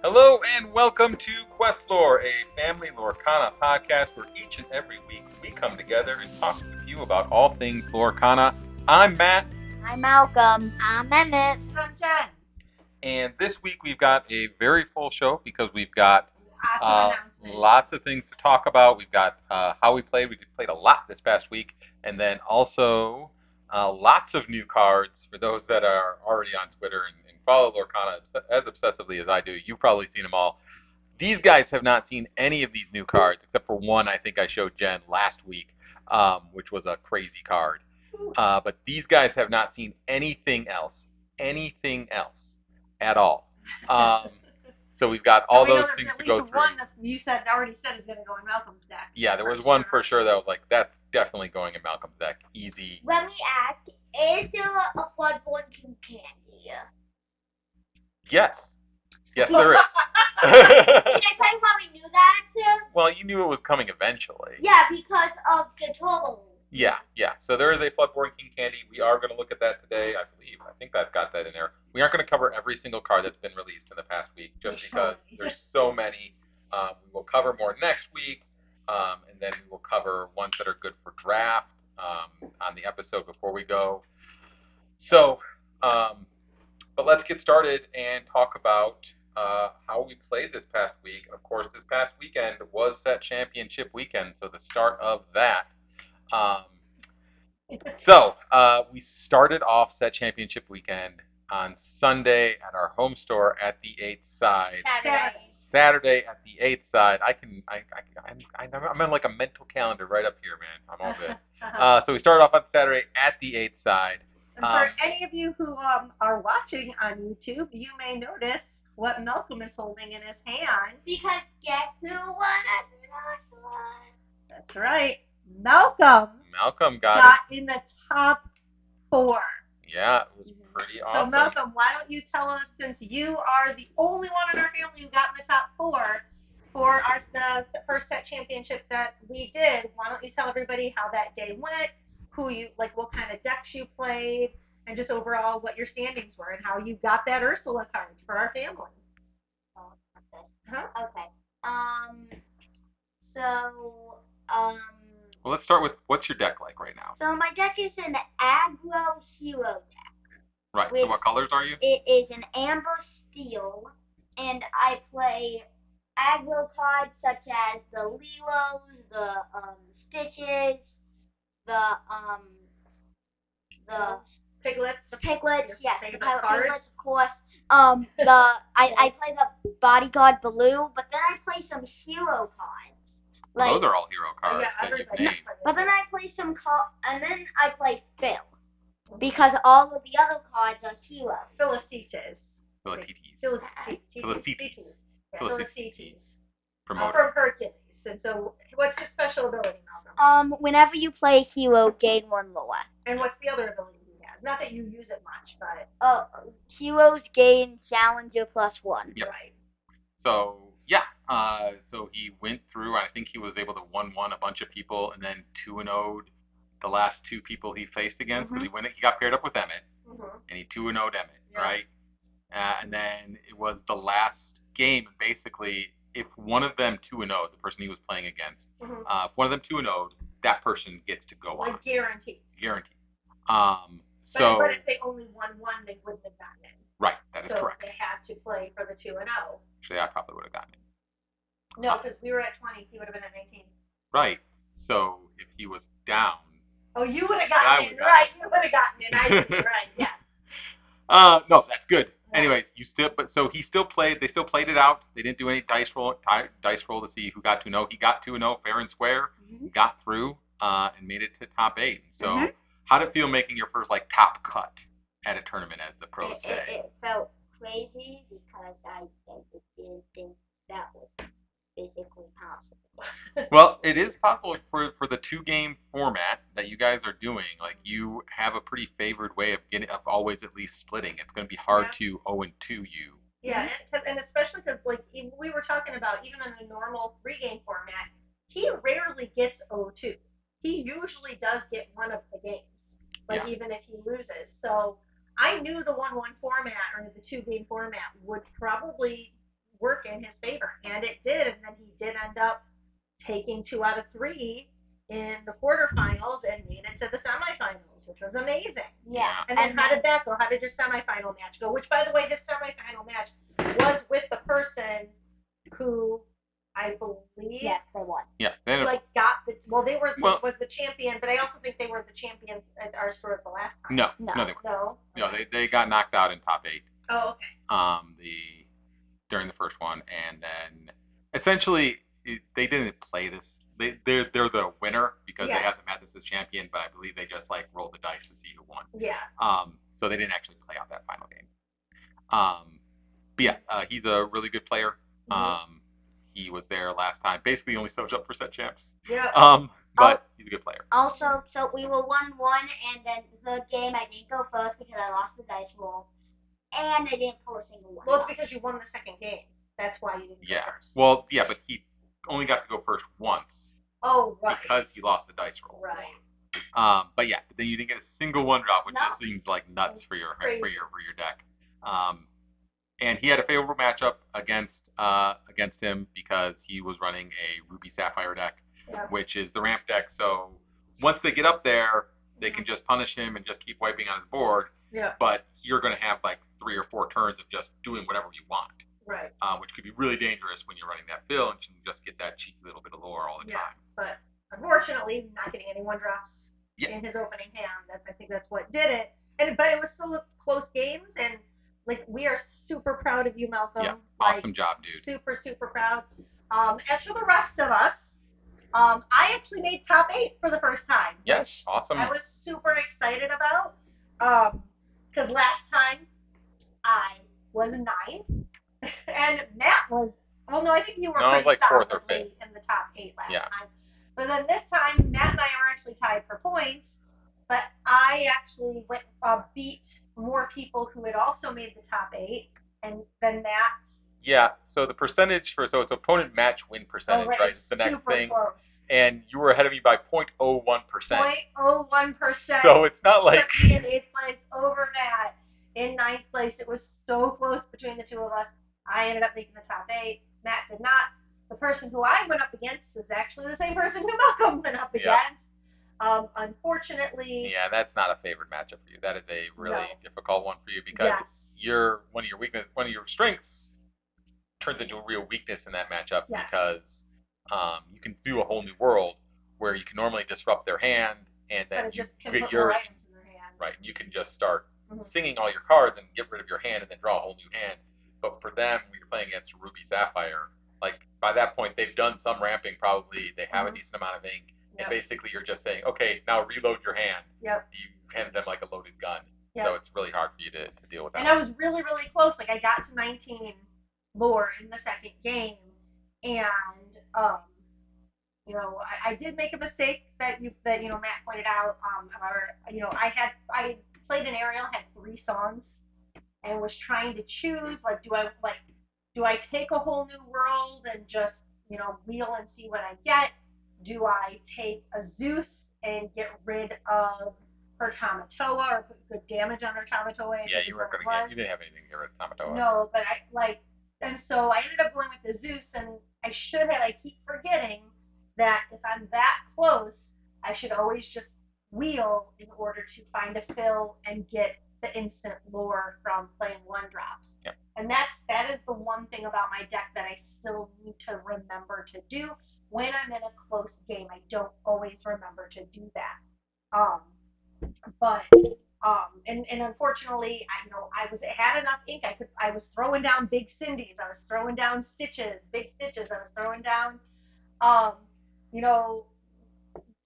Hello and welcome to QuestLore, a family Lorcana podcast where each and every week we come together and talk with you about all things Lorcana. I'm Matt. I'm Malcolm. I'm Emmett. I'm Jen. And this week we've got a very full show because we've got Lots of announcements. lots of things to talk about. We've got how we played. We played a lot this past week. And then also lots of new cards for those that are already on Twitter and follow Lorcana as obsessively as I do. You've probably seen them all. These guys have not seen any of these new cards except for one I think I showed Jen last week, which was a crazy card. But these guys have not seen anything else at all. So we've got all those things to go through. One that you already said is going to go in Malcolm's deck. Yeah, there was one for sure that was like, that's definitely going in Malcolm's deck. Easy. Let me ask, is there a Bloodborne King candy? Yes. Yes, there is. Can I tell you how we knew that? Well, you knew it was coming eventually. Yeah, because of the turbo. Yeah. So there is a Bloodborne King candy. We are going to look at that today, I believe. I think I've got that in there. We aren't going to cover every single card that's been released in the past week, just because there's so many. We will cover more next week, and then we will cover ones that are good for draft on the episode before we go. So, but let's get started and talk about how we played this past week. Of course, this past weekend was Set Championship weekend, so the start of that. So we started off Set Championship weekend on Sunday at our home store at the 8th side. Saturday at the 8th side. I'm in like a mental calendar right up here, man. I'm all good. So we started off on Saturday at the 8th side. And for any of you who are watching on YouTube, you may notice what Malcolm is holding in his hand. Because guess who won us in Oswald? That's right. Malcolm got in the top 4. Yeah, it was pretty awesome. So Malcolm, why don't you tell us, since you are the only one in our family who got in the top 4 for the first Set Championship that we did, why don't you tell everybody how that day went, what kind of decks you played, and just overall what your standings were and how you got that Ursula card for our family. Okay. Well, let's start with, what's your deck like right now? So my deck is an aggro hero deck. Right, so what colors are you? It is an amber steel, and I play aggro cards such as the Lilos, the Stitches, the Piglets. The piglets, yes. The cards. Piglets, of course. I play the bodyguard Baloo, but then I play some hero cards. Those are all hero cards. Yeah, everybody. But then I play and then I play Phil, because all of the other cards are heroes. Philocites. From Hercules. And so, what's his special ability, Malcolm? Whenever you play a hero, gain 1 lore. And what's the other ability he has? Not that you use it much, but... Heroes gain Challenger +1. Yep. Right. So, yeah. So he went through, I think he was able to 1-1 a bunch of people, and then 2-0'd the last 2 people he faced against, because he got paired up with Emmett, and he 2-0'd Emmett, right? And then it was the last game, basically, if one of them 2-0'd, the person he was playing against, if one of them 2-0'd, that person gets to go on. Guaranteed. But if they only won 1, they wouldn't have gotten in. Right, that is correct. So they had to play for the 2-0. Actually, I probably would have gotten in. No, because we were at 20. He would have been at 19. Right. So if he was down. Oh, you would have gotten in. Right, you would have gotten in. I see. Right, yes. No, that's good. Anyways, he still played. They still played it out. They didn't do any dice roll to see who got 2-0. He got 2-0 fair and square. Got through and made it to top 8. So how did it feel making your first top cut at a tournament, as the pros say? It felt crazy because I didn't think that was physically possible. Well, it is possible for the 2-game format that you guys are doing. Like, you have a pretty favored way of always at least splitting. It's going to be hard to 0-2 you. Yeah, and especially because we were talking about, even in a normal 3-game format, he rarely gets 0-2. He usually does get one of the games, even if he loses. So I knew the 1-1 format or the 2-game format would probably work in his favor, and it did. And then he did end up taking 2 out of 3 in the quarterfinals and made it to the semifinals, which was amazing. Yeah. And then how did that go? How did your semifinal match go? Which, by the way, his semifinal match was with the person who I believe Yes, they won. Yeah. They like got the they were was the champion, but I also think they were the champion at our store the last time. No, they weren't. No. No, they got knocked out in top 8. Oh, okay. During the first one, and then essentially they didn't play this. They're the winner because they haven't had this as champion, but I believe they just like rolled the dice to see who won. Yeah. So they didn't actually play out that final game. But yeah, he's a really good player. He was there last time. Basically, only showed up for set champs. Yeah. But he's a good player. Also, so we were 1-1, and then the game I didn't go first because I lost the dice roll, and I didn't pull a single one. Well, it's because you won the second game. That's why you didn't go first. Well, yeah, but he only got to go first once. Oh, right. Because he lost the dice roll. Right. But yeah, then you didn't get a single 1-drop, which just seems like nuts for your deck. And he had a favorable matchup against him because he was running a Ruby Sapphire deck, which is the ramp deck. So once they get up there, they can just punish him and just keep wiping on his board. Yeah. But you're going to have like 3 or 4 turns of just doing whatever you want. Right. Which could be really dangerous when you're running that bill and you can just get that cheap little bit of lore all the time. But unfortunately, not getting any 1-drops in his opening hand. I think that's what did it. But it was so close games, and like we are super proud of you, Malcolm. Yeah, awesome job, dude. Super, super proud. As for the rest of us, I actually made top 8 for the first time. Yes, awesome. I was super excited about, because last time I was 9, and Matt was. Well, no, I think you were pretty like solidly in the top 8 last time. But then this time, Matt and I were actually tied for points. But I actually beat more people who had also made the top 8, and then Matt. Yeah, so the percentage it's opponent match win percentage, right? It's the next thing. Close. And you were ahead of me by 0.01%. 0.01%. So it's not like. Put me in 8th place over Matt. In 9th place, it was so close between the two of us. I ended up making the top 8. Matt did not. The person who I went up against is actually the same person who Malcolm went up against. Unfortunately. Yeah, that's not a favorite matchup for you. That is a really difficult one for you because one of your strengths turns into a real weakness in that matchup because you can do a whole new world where you can normally disrupt their hand and then you get yours. Items in their hand. Right, you can just start singing all your cards and get rid of your hand and then draw a whole new hand. But for them, when you're playing against Ruby Sapphire, like by that point they've done some ramping probably, they have a decent amount of ink. And basically, you're just saying, okay, now reload your hand. Yep. You handed them like a loaded gun. Yep. So it's really hard for you to deal with that. And I was really, really close. Like, I got to 19 lore in the second game. And, I did make a mistake that Matt pointed out. I played an aerial, had 3 songs, and was trying to choose, like, do I take a whole new world and just, wheel and see what I get? Do I take a Zeus and get rid of her Tamatoa or put good damage on her Tamatoa? Yeah, you weren't going to you didn't have anything to get rid of Tamatoa. No, but and so I ended up going with the Zeus, and I keep forgetting that if I'm that close, I should always just wheel in order to find a fill and get the instant lore from playing 1-drops. Yep. And that is the one thing about my deck that I still need to remember to do. When I'm in a close game, I don't always remember to do that. And unfortunately, I had enough ink. I was throwing down big Cindy's. I was throwing down big stitches. I was throwing down,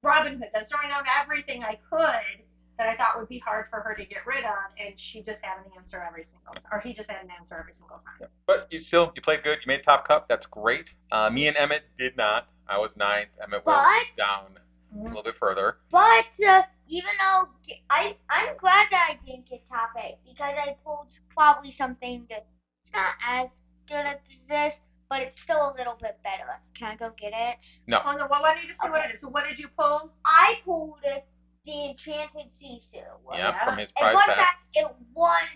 Robin Hoods. I was throwing down everything I could that I thought would be hard for her to get rid of, and she just had an answer every single time, or he just had an answer every single time. Yeah. But you played good. You made top cup. That's great. Me and Emmett did not. I was 9th. Emmett was down a little bit further. But even though I'm glad that I didn't get top 8 because I pulled probably something that's not as good as this, but it's still a little bit better. Can I go get it? No. Oh no. Well, why don't you just say what it is? So what did you pull? I pulled the Enchanted Sisu. Yeah, from his prize pack. It was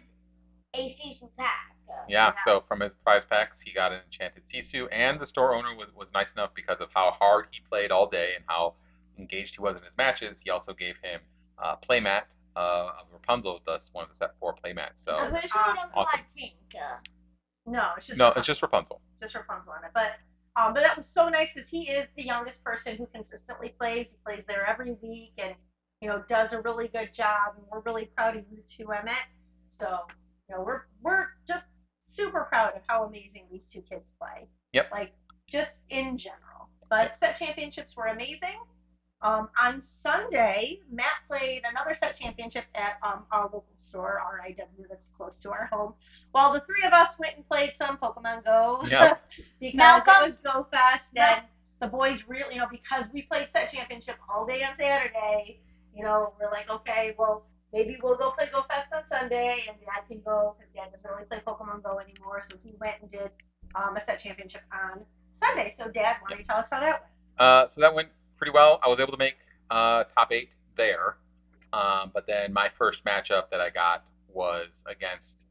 a Sisu pack. Yeah, so from his prize packs, he got an enchanted Sisu, and the store owner was nice enough because of how hard he played all day and how engaged he was in his matches. He also gave him a playmat of Rapunzel, thus one of the set 4 playmats. So I'm pretty sure you don't awesome. want pink. No, it's just No, Rapunzel. it's just Rapunzel. Just Rapunzel on it. But that was so nice because he is the youngest person who consistently plays. He plays there every week and does a really good job. And we're really proud of you too, Emmett. So we're just super proud of how amazing these two kids play. Yep. Like just in general. But set championships were amazing. On Sunday, Matt played another set championship at our local store, RIW, that's close to our home. While the three of us went and played some Pokemon Go, Yep. because it was Go Fest, and the boys really, because we played set championship all day on Saturday, we're like, okay, well, maybe we'll go play Go Fest on Sunday, and Dad can go, because Dad doesn't really play Pokemon Go anymore, so he went and did a set championship on Sunday. So, Dad, why don't you tell us how that went? So that went pretty well. I was able to make top 8 there. But then my first matchup that I got was against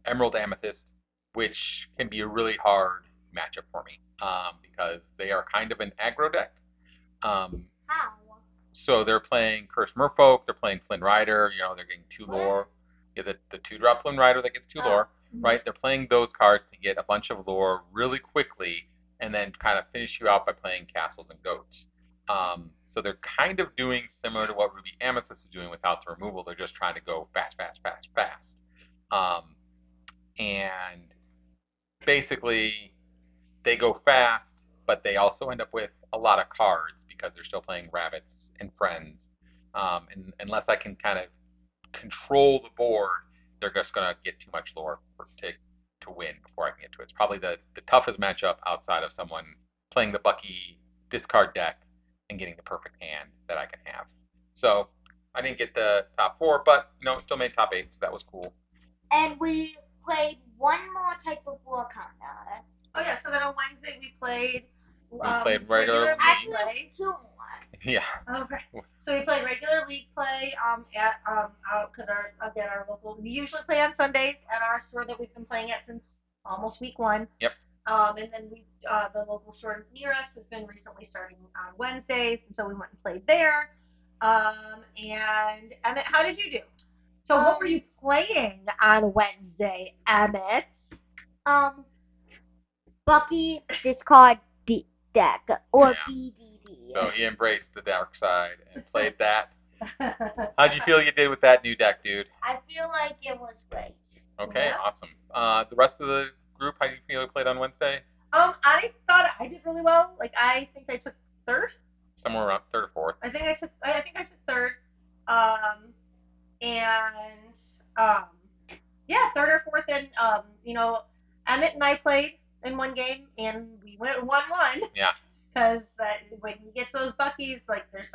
Emerald Amethyst, which can be a really hard matchup for me because they are kind of an aggro deck. How? So they're playing Cursed Merfolk, they're playing Flynn Rider, they're getting 2 lore. Yeah, the 2-drop Flynn Rider that gets 2 lore, right? They're playing those cards to get a bunch of lore really quickly and then kind of finish you out by playing castles and goats. So they're kind of doing similar to what Ruby Amethyst is doing without the removal. They're just trying to go fast, fast, fast, fast. And basically, they go fast, but they also end up with a lot of cards because they're still playing rabbits and friends. And unless I can kind of control the board, they're just going to get too much lore to win before I can get to it. It's probably the toughest matchup outside of someone playing the Bucky discard deck and getting the perfect hand that I can have. So I didn't get the top 4, but still made top 8, so that was cool. And we played one more type of war counter. Oh yeah, so then on Wednesday we played regular league. Actually, 2 more. Yeah. Okay. So we played regular league play at because our local, we usually play on Sundays at our store that we've been playing at since almost week 1. Yep. And then the local store near us has been recently starting on Wednesdays, and so we went and played there. And Emmett, how did you do? So what were you playing on Wednesday, Emmett? Bucky discard deck or BDD. So he embraced the dark side and played that. How'd you feel you did with that new deck, dude? I feel like it was great. Okay, Yeah. awesome. The rest of the group, how do you feel you played on Wednesday? I thought I did really well. Like I think I took 3rd. Somewhere around 3rd or 4th. I think I took 3rd. Yeah, 3rd or 4th, and Emmett and I played in one game, and we went 1-1. Yeah. Because when he gets those Buckies, like there's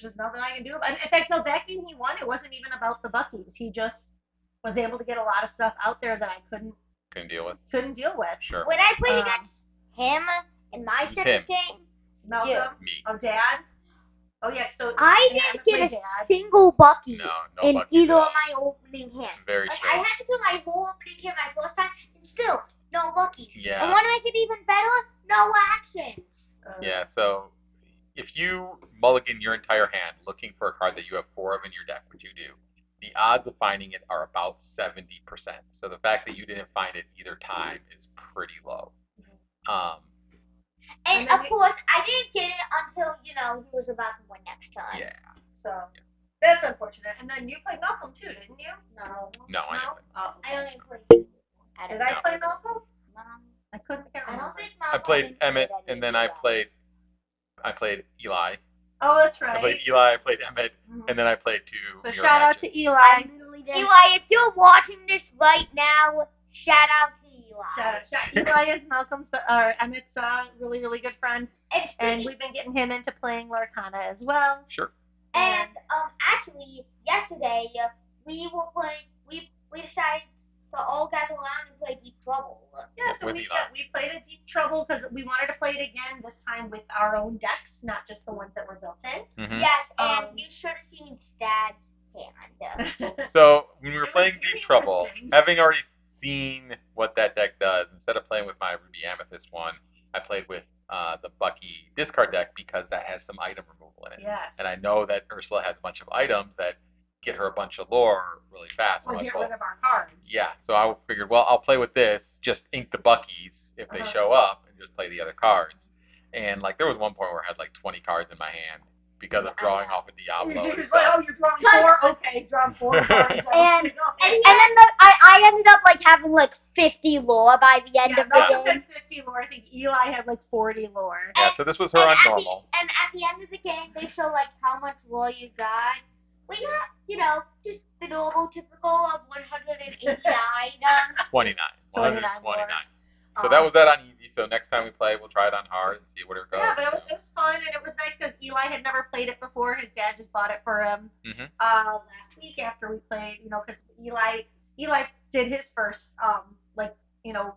just nothing I can do. And in fact, no, that game he won, it wasn't even about the Buckies. He just was able to get a lot of stuff out there that I couldn't deal with. Sure. When I played against him in my second game, Malcolm, Dad. Oh yeah, so I didn't get a single Bucky in Bucky either of my opening hands. Very like strange. I had to do my whole opening hand my first time, and still no Bucky. Yeah. And want to make it even better, no actions. Yeah. So if you mulligan your entire hand looking for a card that you have 4 of in your deck, which you do, the odds of finding it are about 70%. So the fact that you didn't find it either time is pretty low. And of course, I didn't get it until, he was about to win next time. Yeah. So that's unfortunate. And then you played Malcolm too, didn't you? No. No, I didn't. Oh. I only played. Did I play Malcolm? No. I couldn't remember. I don't think Malcolm. I played Emmett, and then I played Eli. Oh, that's right. I played Eli, I played Emmett, and then I played 2. So shout out to Eli. Eli, if you're watching this right now, shout out to Eli. Shout out. Eli is Emmett's really, really good friend. And we've been getting him into playing Lorcana as well. Sure. And actually, yesterday we were playing. We decided to all gather around and play Deep Trouble. Yeah, so we played a Deep Trouble because we wanted to play it again, this time with our own decks, not just the ones that were built in. Mm-hmm. Yes, and you should have seen Stad's hand. So when we were playing Deep Trouble, having already seen what that deck does, instead of playing with my Ruby Amethyst one, I played with the Bucky discard deck because that has some item removal in it. Yes. And I know that Ursula has a bunch of items that get her a bunch of lore really fast. Or I'm get like, rid of our cards. yeah, so I figured, well, I'll play with this, just ink the Buckies if they show up, and just play the other cards. And like there was one point where I had like 20 cards in my hand because of drawing off a Diablo. You're just like, oh, you're drawing 4? Okay, draw 4 cards. And then I ended up like having like 50 lore by the end of the Malcolm game. had 50 lore. I think Eli had like 40 lore. Yeah, so this was her on normal. And at the end of the game, they show like how much lore you got. We got, just the normal, typical of 189 items. 29. 29 129. more. So that was that on easy. So next time we play, we'll try it on hard and see where it goes. Yeah, but it was fun, and it was nice because Eli had never played it before. His dad just bought it for him last week after we played. Because Eli did his first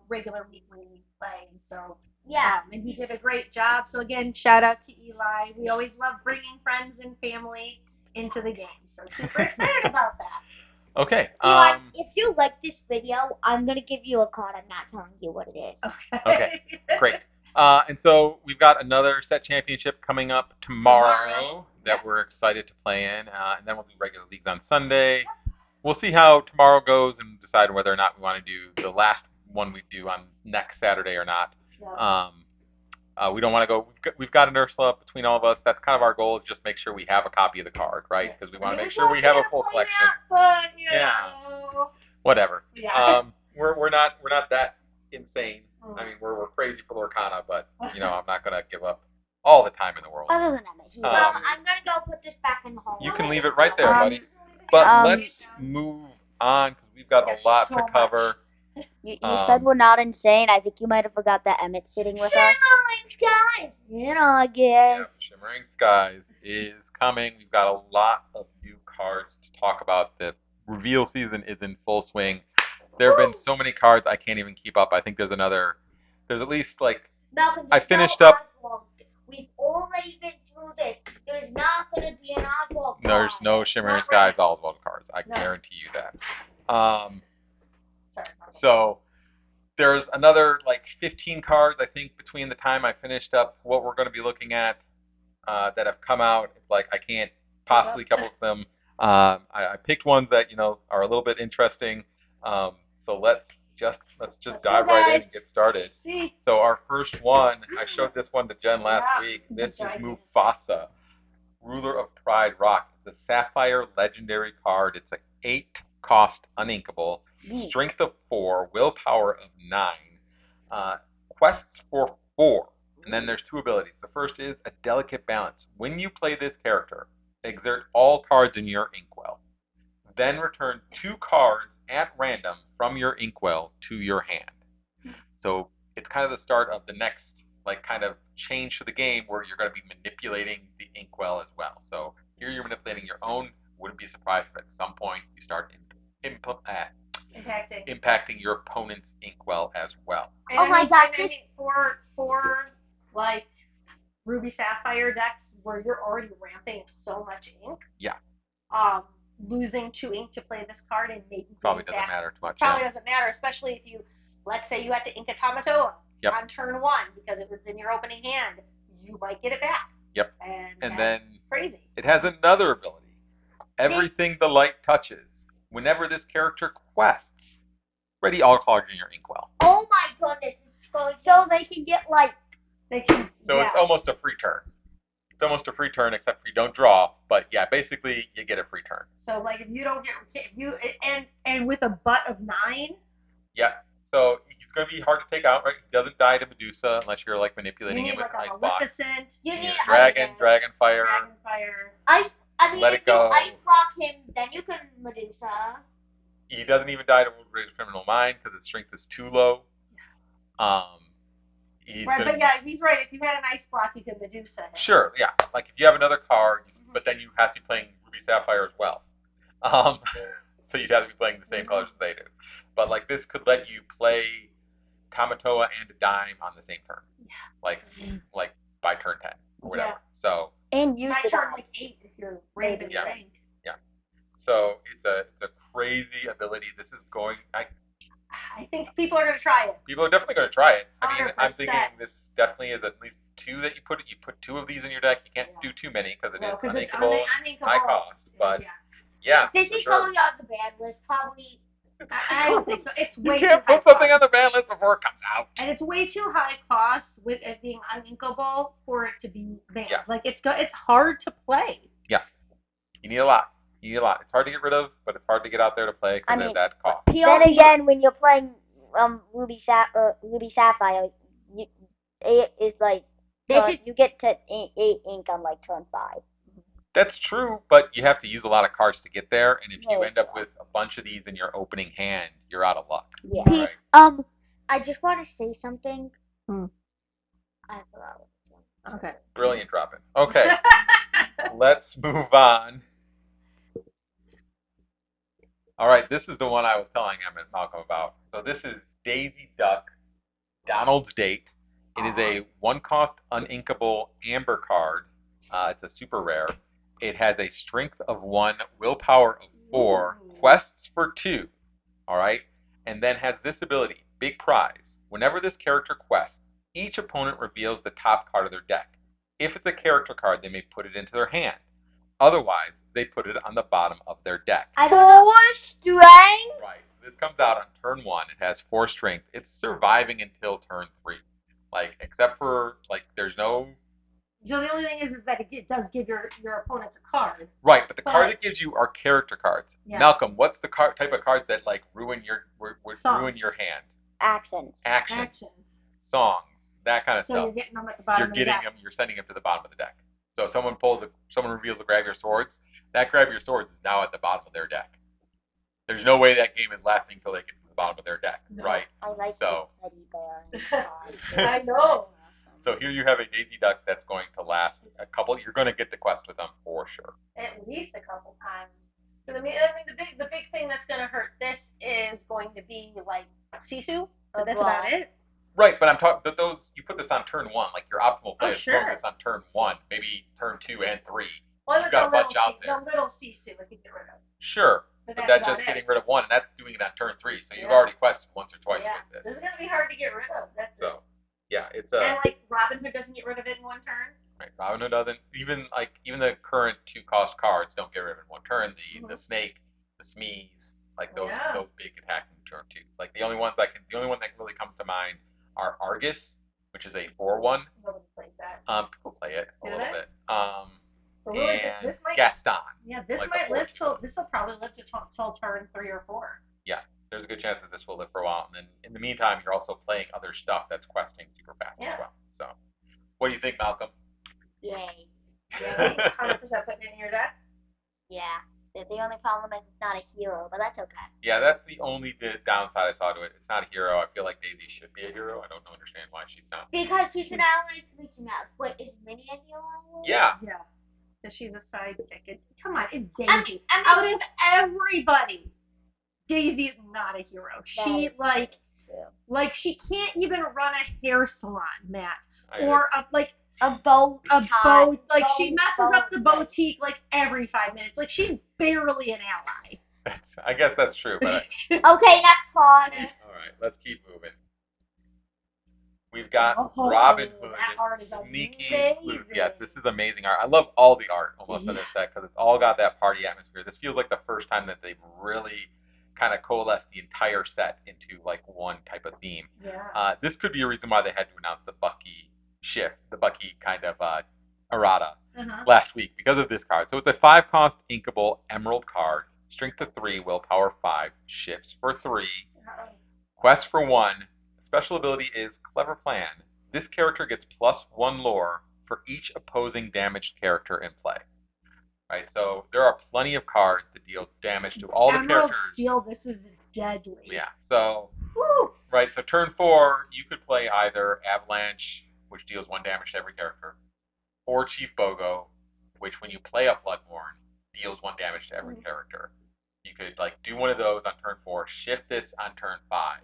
regular weekly play, and so and he did a great job. So again, shout out to Eli. We always love bringing friends and family into the game. So super excited about that. Okay. Eli, if you like this video, I'm gonna give you a card. I'm not telling you what it is. Okay. Great. And so we've got another set championship coming up tomorrow that we're excited to play in, and then we'll do regular leagues on Sunday. We'll see how tomorrow goes and decide whether or not we want to do the last one we do on next Saturday or not. We don't want to go. We've got an Ursula between all of us. That's kind of our goal, is just make sure we have a copy of the card, right? Because we want to make sure we have a full collection. But, Whatever. Yeah. We're not that insane. I mean, we're crazy for Lorcana, but I'm not gonna give up all the time in the world. Other than that, I'm gonna go put this back in the hole. You can leave it right there, buddy. But let's move on because we've got a lot to cover. You said we're not insane. I think you might have forgot that Emmett's sitting with us. Shimmering Skies. I guess. Yeah, Shimmering Skies is coming. We've got a lot of new cards to talk about. The reveal season is in full swing. There have been so many cards I can't even keep up. I think there's at least like, Malcolm, I finished up. Oswald. We've already been through this. There's not going to be an Oswald card. There's no Shimmering Skies Oswald cards. I guarantee you that. So there's another like 15 cards, I think, between the time I finished up what we're going to be looking at that have come out. It's like I can't possibly cover them. I picked ones that are a little bit interesting. So let's just dive right in and get started. So our first one, I showed this one to Jen last week. This is Mufasa, Ruler of Pride Rock. The Sapphire Legendary card. It's an 8-cost uninkable, strength of 4, willpower of 9, quests for 4. And then there's 2 abilities. The first is a delicate balance. When you play this character, exert all cards in your inkwell. Then return 2 cards at random from your inkwell to your hand. So it's kind of the start of the next kind of change to the game where you're going to be manipulating the inkwell as well. So here you're manipulating your own. Wouldn't be surprised if at some point you start impacting your opponent's inkwell as well. And oh my God! I mean, for like Ruby Sapphire decks where you're already ramping so much ink. Yeah. Losing 2 ink to play this card and maybe probably doesn't matter too much. Probably doesn't matter, especially if let's say you had to ink a Tamatoa on turn 1 because it was in your opening hand. You might get it back. Yep. And then crazy. It has another ability. Everything the light touches. Whenever this character quests, ready all cards in your inkwell. Oh my goodness! So they can get It's almost a free turn. It's almost a free turn, except for you don't draw. But yeah, basically you get a free turn. So like if you don't get and with a butt of 9. Yeah. So he's going to be hard to take out, right? He doesn't die to Medusa unless you're manipulating him with an ice block. You need Dragon Fire. Let it go. Ice block him, then you can Medusa. He doesn't even die to World Greatest Criminal Mind because his strength is too low. He's right. If you had an ice block, you could Medusa him. Sure, yeah. Like if you have another card, but then you have to be playing Ruby Sapphire as well. So you'd have to be playing the same colors as they do. But this could let you play Tamatoa and a Dime on the same turn. Yeah. Like by turn 10 or whatever. Yeah. So. And use the turn 8 if you're raven rank. Yeah. So it's a crazy ability. This is going. try it. People are definitely going to try it. I mean, I'm 100%. thinking this definitely is at least two that you put. You put two of these in your deck. You can't do too many because it is uninkable, high cost. But yeah, This for is sure. going on the ban list. Probably. I don't think so. It's way You too can't high put something cost. on the ban list before it comes out. And it's way too high cost with it being uninkable for it to be banned. Yeah. Like it's hard to play. Yeah, you need a lot. You need a lot. It's hard to get rid of, but it's hard to get out there to play because of that cost. Then again, when you're playing Ruby Sapphire, it is like you get to 8 ink on like turn 5. That's true, but you have to use a lot of cards to get there, and if you end up with a bunch of these in your opening hand, you're out of luck. Yeah. Right? I just want to say something. I forgot. Okay. Brilliant dropping. Okay, let's move on. All right, this is the one I was telling Emmett Malcolm about. So this is Daisy Duck, Donald's Date. It is a 1-cost uninkable amber card. It's a super rare. It has a strength of 1, willpower of 4, quests for 2. All right, and then has this ability, big prize. Whenever this character quests, each opponent reveals the top card of their deck. If it's a character card, they may put it into their hand. Otherwise, they put it on the bottom of their deck. 4 strength. Right. So this comes out on turn 1. It has 4 strength. It's surviving until turn 3. Like, except for there's no. So the only thing is that it does give your opponents a card. Right, but the cards it gives you are character cards. Yes. Malcolm, what's the type of cards that ruin your hand? Actions. Songs, that kind of So stuff. you're getting them at the bottom of the deck. You're sending them to the bottom of the deck. So if someone reveals a Grab Your Swords, that Grab Your Swords is now at the bottom of their deck. There's no way that game is lasting until they get to the bottom of their deck, right? I like so. the teddy bear. I know. So here you have a Daisy Duck that's going to last a couple. You're going to get the quest with them for sure. At least a couple times. I mean, the big thing that's going to hurt this is going to be like Sisu. That's about it. Right, but I'm talking those. You put this on turn 1, like your optimal play is throwing this on turn 1, maybe turn 2 and 3. Well, you've got a bunch out there. The little Sisu I could get rid of. Sure, but that's just getting rid of 1, and that's doing it on turn 3. So you've already quested once or twice with this. This is going to be hard to get rid of. That's so. Yeah, it's and like Robin Hood doesn't get rid of it in 1 turn. Right, Robin Hood doesn't. Even the current 2-cost cards don't get rid of it in 1 turn. The snake, the Smees, those big attacking turn 2s. Like the only one that really comes to mind are Argus, which is a 4/1. Nobody plays that. People play it a little bit. And this Gaston. Yeah, this might live till. This will probably live till turn 3 or 4. Yeah. There's a good chance that this will live for a while. And then in the meantime, you're also playing other stuff that's questing super fast as well. So, what do you think, Malcolm? Yay. 100% putting it in your deck? Yeah. The only problem is it's not a hero, but that's okay. Yeah, that's the only downside I saw to it. It's not a hero. I feel like Daisy should be a hero. I don't understand why she's not. Because she's an ally reaching out. Wait, is Minnie a hero? Yeah. Yeah. Because she's a sidekick. Come on, it's Daisy. Out of everybody, Daisy's not a hero. She she can't even run a hair salon, Matt, or a bow. Like she messes up the boutique every 5 minutes. Like she's barely an ally. I guess that's true. But okay, next card. All right, let's keep moving. We've got Robin Hood. That art is sneaky amazing. Yes, this is amazing art. I love all the art almost in this set because it's all got that party atmosphere. This feels like the first time that they've really kind of coalesced the entire set into one type of theme. Yeah. This could be a reason why they had to announce the Bucky shift, the Bucky kind of errata last week because of this card. So it's a 5-cost inkable emerald card, strength of 3, willpower 5, shifts for 3, quest for 1. Special ability is Clever Plan. This character gets +1 lore for each opposing damaged character in play. Right, so there are plenty of cards that deal damage to all the characters. Emerald Steel, this is deadly. Yeah, so Woo! Right, so turn 4, you could play either Avalanche, which deals 1 damage to every character, or Chief Bogo, which when you play a Bloodborne, deals 1 damage to every character. You could do one of those on turn 4, shift this on turn 5,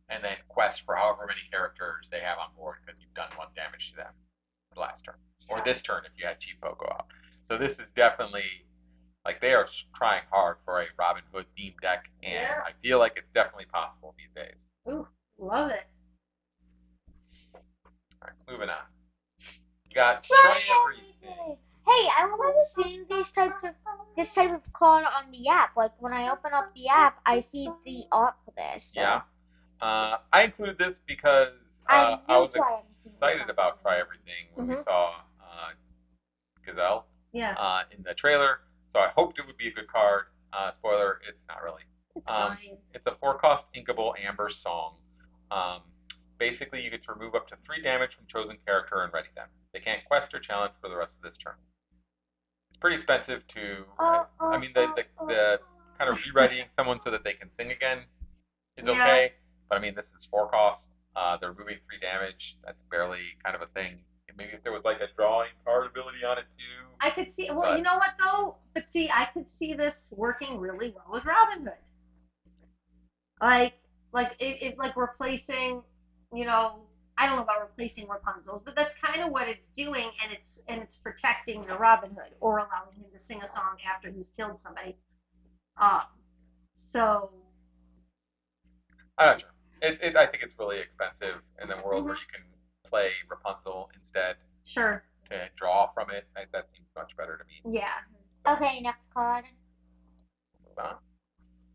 and then quest for however many characters they have on board because you've done 1 damage to them the last turn. Or this turn if you had Chief Bogo out. So this is definitely, they are trying hard for a Robin Hood themed deck, and I feel like it's definitely possible these days. Ooh, Love it. All right, moving on. You got try everything. Hey, I remember seeing this type of card on the app. Like when I open up the app, I see the art for this. So. Yeah. I included this because I was excited about Try Everything when we saw Gazelle in the trailer. So I hoped it would be a good card. Spoiler, it's not really. It's fine. It's a 4-cost Inkable Amber Song. Basically, you get to remove up to 3 damage from chosen character and ready them. They can't quest or challenge for the rest of this turn. It's pretty expensive to. I mean, the kind of rereadying someone so that they can sing again is okay. But I mean, this is 4 cost. They're removing 3 damage. That's barely kind of a thing. Maybe if there was like a drawing card ability on it too. I could see. Well, you know what though? But see, I could see this working really well with Robin Hood. Like replacing, you know, I don't know about replacing Rapunzel's, but that's kind of what it's doing, and it's protecting your Robin Hood or allowing him to sing a song after he's killed somebody. So. I'm not sure. I think it's really expensive in a world where you can play Rapunzel instead. Sure. To draw from it, that seems much better to me. Yeah. So, okay, next card. Move on.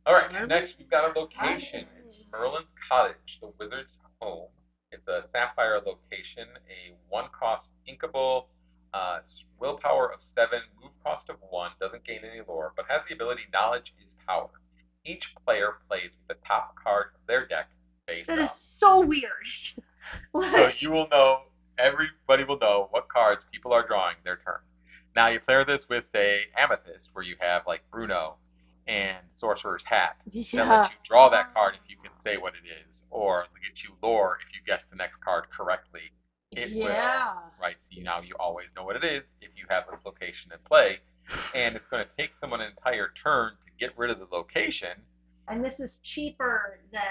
All right, next we've got a location. It's Merlin's Cottage, the wizard's home. It's a sapphire location, a 1-cost inkable, willpower of 7, move cost of 1, doesn't gain any lore, but has the ability Knowledge is Power. Each player plays with the top card of their deck face up. That is so weird. So you will know, everybody will know what cards people are drawing their turn. Now you pair this with, say, Amethyst, where you have like Bruno and Sorcerer's Hat. That lets you draw that card if you can say what it is, or get you lore if you guess the next card correctly. It will, right? So now you always know what it is if you have this location in play, and it's going to take someone an entire turn to get rid of the location. And this is cheaper than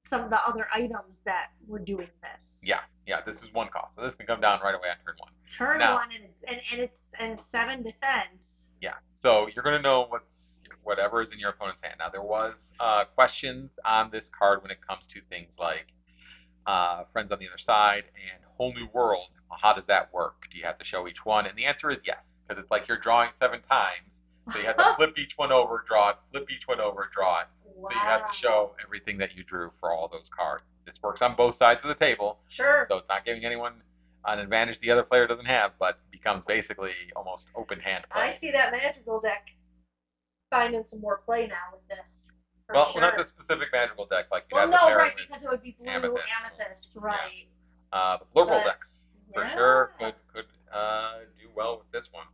some of the other items that were doing this. Yeah, this is 1 cost, so this can come down right away on turn 1. Turn 1, and it's 7 defense. Yeah, so you're going to know whatever is in your opponent's hand. Now there was questions on this card when it comes to things like Friends on the Other Side and Whole New World. How does that work? Do you have to show each one? And the answer is yes, because it's like you're drawing 7 times, so you have to flip each one over, draw it, flip each one over, draw it. Wow. So you have to show everything that you drew for all those cards. This works on both sides of the table. Sure. So it's not giving anyone an advantage the other player doesn't have, but becomes basically almost open hand play. I see that magical deck finding some more play now with this. Well, not the specific magical deck. Like you have no, to pair right, it with because it would be blue amethyst, right? Yeah. The Blurble decks for sure could do well with this one.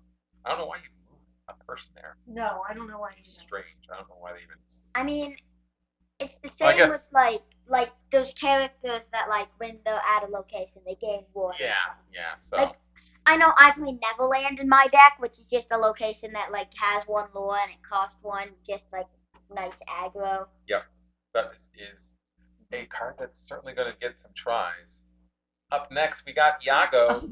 I don't know why you moved a person there. No, I don't know why. It's strange. I don't know why they even. I mean, it's the same with like those characters that like when they're at a location they gain lore. Yeah. So. Like, I know I play Neverland in my deck, which is just a location that like has 1 lore and it costs 1, just like nice aggro. Yep, that is a card that's certainly going to get some tries. Up next, we got Iago.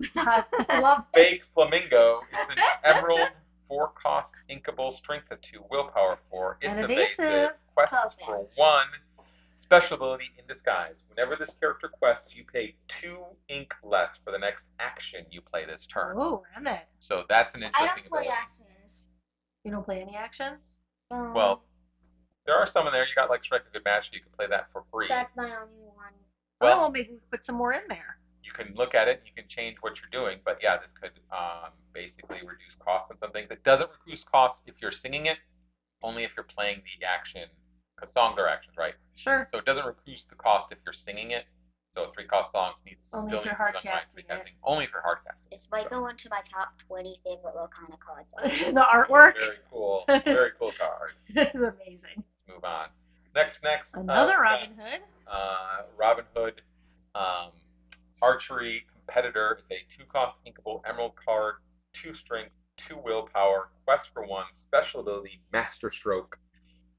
Love Fake Flamingo. It's an emerald 4-cost inkable, strength of 2, willpower 4. It's evasive. Quests for 1. Special ability in disguise. Whenever this character quests, you pay 2 ink less for the next action you play this turn. Oh, damn it. So that's an interesting I don't play ability. actions. You don't play any actions? Well, there are some in there. You got like Strike a Good Match. You can play that for free. That's my only one. Well, maybe we could put some more in there. You can look at it. You can change what you're doing. But yeah, this could basically reduce costs on some things. It doesn't reduce costs if you're singing it. Only if you're playing the action. Because songs are actions, right? Sure. So it doesn't reduce the cost if you're singing it. So 3-cost songs only if you're hard casting it. Only if you're hard casting. This might go into my top 20 favorite Lorcana cards. The artwork. Very cool. Very cool card. It's amazing. Let's move on. Next. Another Robin Hood. Robin Hood, archery competitor. It's a 2-cost inkable emerald card, 2 strength, 2 willpower, quest for 1, special ability, Master Stroke.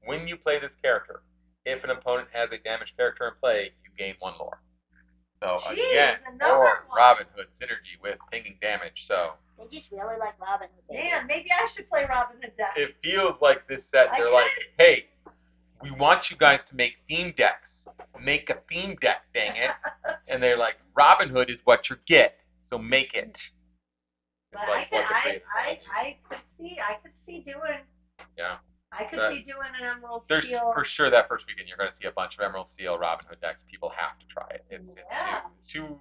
When you play this character, if an opponent has a damaged character in play, you gain 1 lore. So again, more Robin Hood synergy with pinging damage. So they just really like Robin Hood. Man, maybe I should play Robin Hood deck. It feels like this set. They're like, hey, we want you guys to make theme decks. make a theme deck, dang it. And they're like, Robin Hood is what you get, so make it. It's But like what the creative I could see doing. Yeah. I could see doing an Emerald There's Steel. for sure that first weekend you're going to see a bunch of Emerald Steel Robin Hood decks. People have to try it. It's too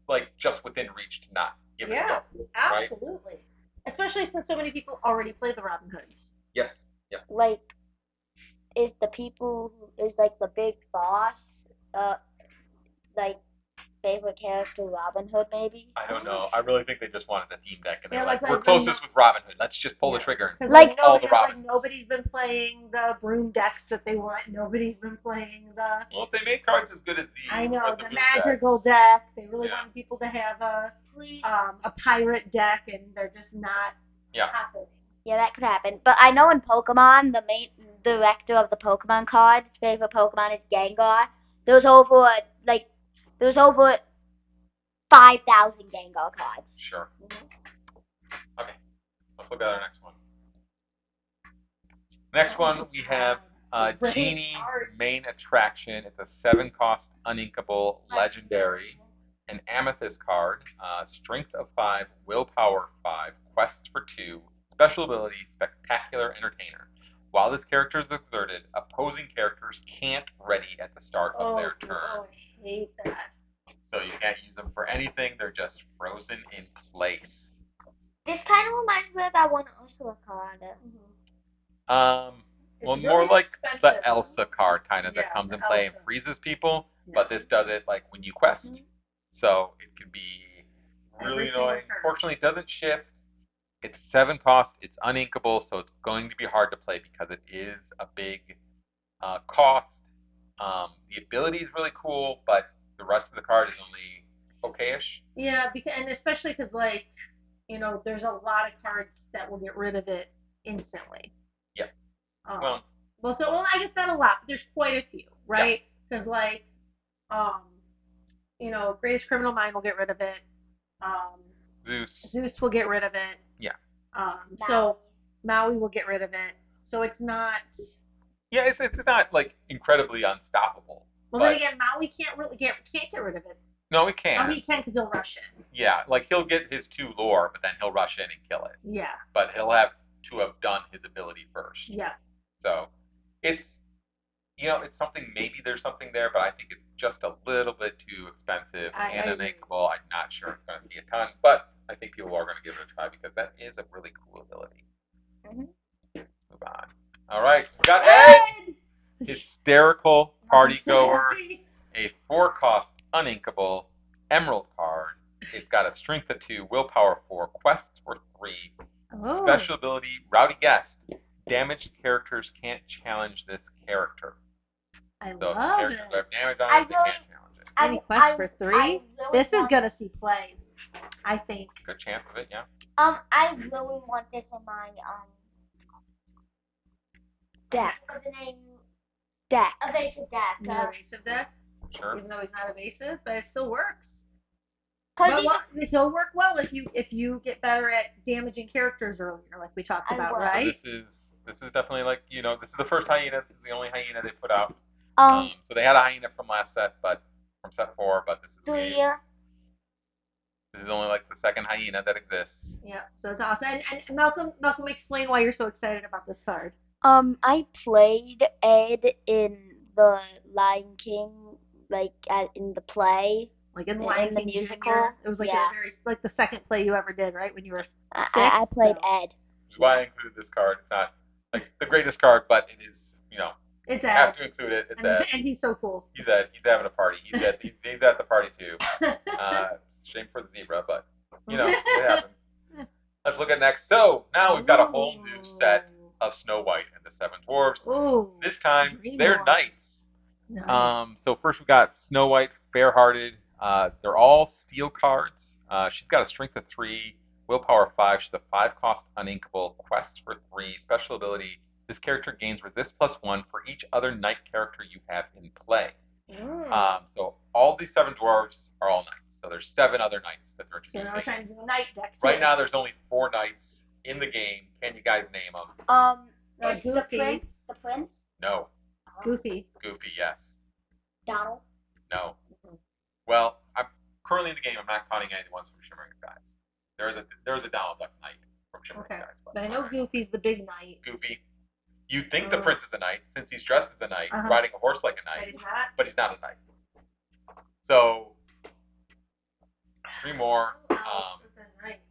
like just within reach to not give it a go. Absolutely. Right? Especially since so many people already play the Robin Hoods. Yes. Yeah. Like, is the big boss, like favorite character Robin Hood maybe? I don't know. I really think they just wanted a theme deck, and they're like we're closest with Robin Hood. Let's just pull the trigger. Because all the Robins. Nobody's been playing the broom decks that they want. Nobody's been playing the. Well, if they made cards as good as these, I know the magical deck. They really wanted people to have a pirate deck, and they're just not happening. Yeah, that could happen. But I know in Pokemon, the main director of the Pokemon cards, favorite Pokemon is Gengar. There's over 5,000 Gengar cards. Sure. Okay, let's look at our next one. Next one we have Genie Main Attraction. It's a 7-cost uninkable legendary, an Amethyst card, Strength of 5, Willpower 5, Quests for 2, special ability Spectacular Entertainer. While this character is exerted, opposing characters can't ready at the start of their turn. Oh, I hate that. So you can't use them for anything. They're just frozen in place. This kind of reminds me of that one Ursula card. Well, really more like expensive. the Elsa card kind of that comes in play and freezes people, but this does it like when you quest. So it can be really annoying. Fortunately, it doesn't shift. It's 7 cost. It's uninkable, so it's going to be hard to play because it is a big cost. The ability is really cool, but the rest of the card is only okayish. Yeah, and especially because there's a lot of cards that will get rid of it instantly. Yeah. I guess not a lot, but there's quite a few, right? Because Greatest Criminal Mind will get rid of it. Zeus will get rid of it. Yeah. So Maui will get rid of it. So it's not. Yeah, it's not like incredibly unstoppable. Well, then again, Maui can't get rid of it. No, he can't. He can because he'll rush in. Yeah, like he'll get his 2 lore, but then he'll rush in and kill it. Yeah. But he'll have to have done his ability first. Yeah. So it's something. Maybe there's something there, but I think it's just a little bit too expensive and uninkable. I'm not sure it's going to see a ton, but I think people are going to give it a try because that is a really cool ability. Move on. All right, we got Ed! Hysterical Party Goer, a 4-cost uninkable emerald card. It's got a Strength of 2, Willpower 4, Quests for 3, special ability Rowdy Guest. Damaged characters can't challenge this character. I so love if it. have damage on it, they can't challenge it. Any Quests for 3? This is going to see play, I think. Good chance of it, yeah. I really want this in my deck. Deck. Evasive deck. Evasive deck? Sure. Even though he's not evasive, but it still works. He'll work well if you get better at damaging characters earlier, like we talked about, right? So this is definitely this is the first hyena. This is the only hyena they put out. So they had a hyena from last set, but from set 4, but this is this is only like the second hyena that exists. Yeah, so it's awesome. And Malcolm, explain why you're so excited about this card. I played Ed in the Lion King, in the play. Like in the musical. Junior. It was like the second play you ever did, right? When you were 6. I played Ed. Which is why I included this card. It's not like the greatest card, but it is, it's Ed. Have to include it. It's Ed. And he's so cool. He's Ed. He's having a party. He's at the party too. Shame for the zebra, but it happens. Let's look at next. So now we've got a whole new set of Snow White and the 7 Dwarfs. Ooh, this time they're knights. Nice. So first we got Snow White, Fair-Hearted. They're all steel cards. She's got a Strength of 3, Willpower 5. She's a 5-cost uninkable, Quests for 3, special ability. This character gains Resist +1 for each other knight character you have in play. So all these 7 dwarves are all knights. So there's 7 other knights that they're introducing. So now we're trying to do a knight deck too. Right now there's only 4 knights in the game. Can you guys name them? Goofy. The Prince? No. Goofy. Goofy, yes. Donald. No. Well, I'm currently in the game. I'm not counting any ones from Shimmering Skies. There's a Donald Duck Knight from Shimmering Okay. Skies. But I know Goofy's the big knight. Goofy. You'd think the prince is a knight since he's dressed as a knight, Uh-huh. riding a horse like a But knight. he's not. But he's not a knight. So 3 more. Who else is a knight?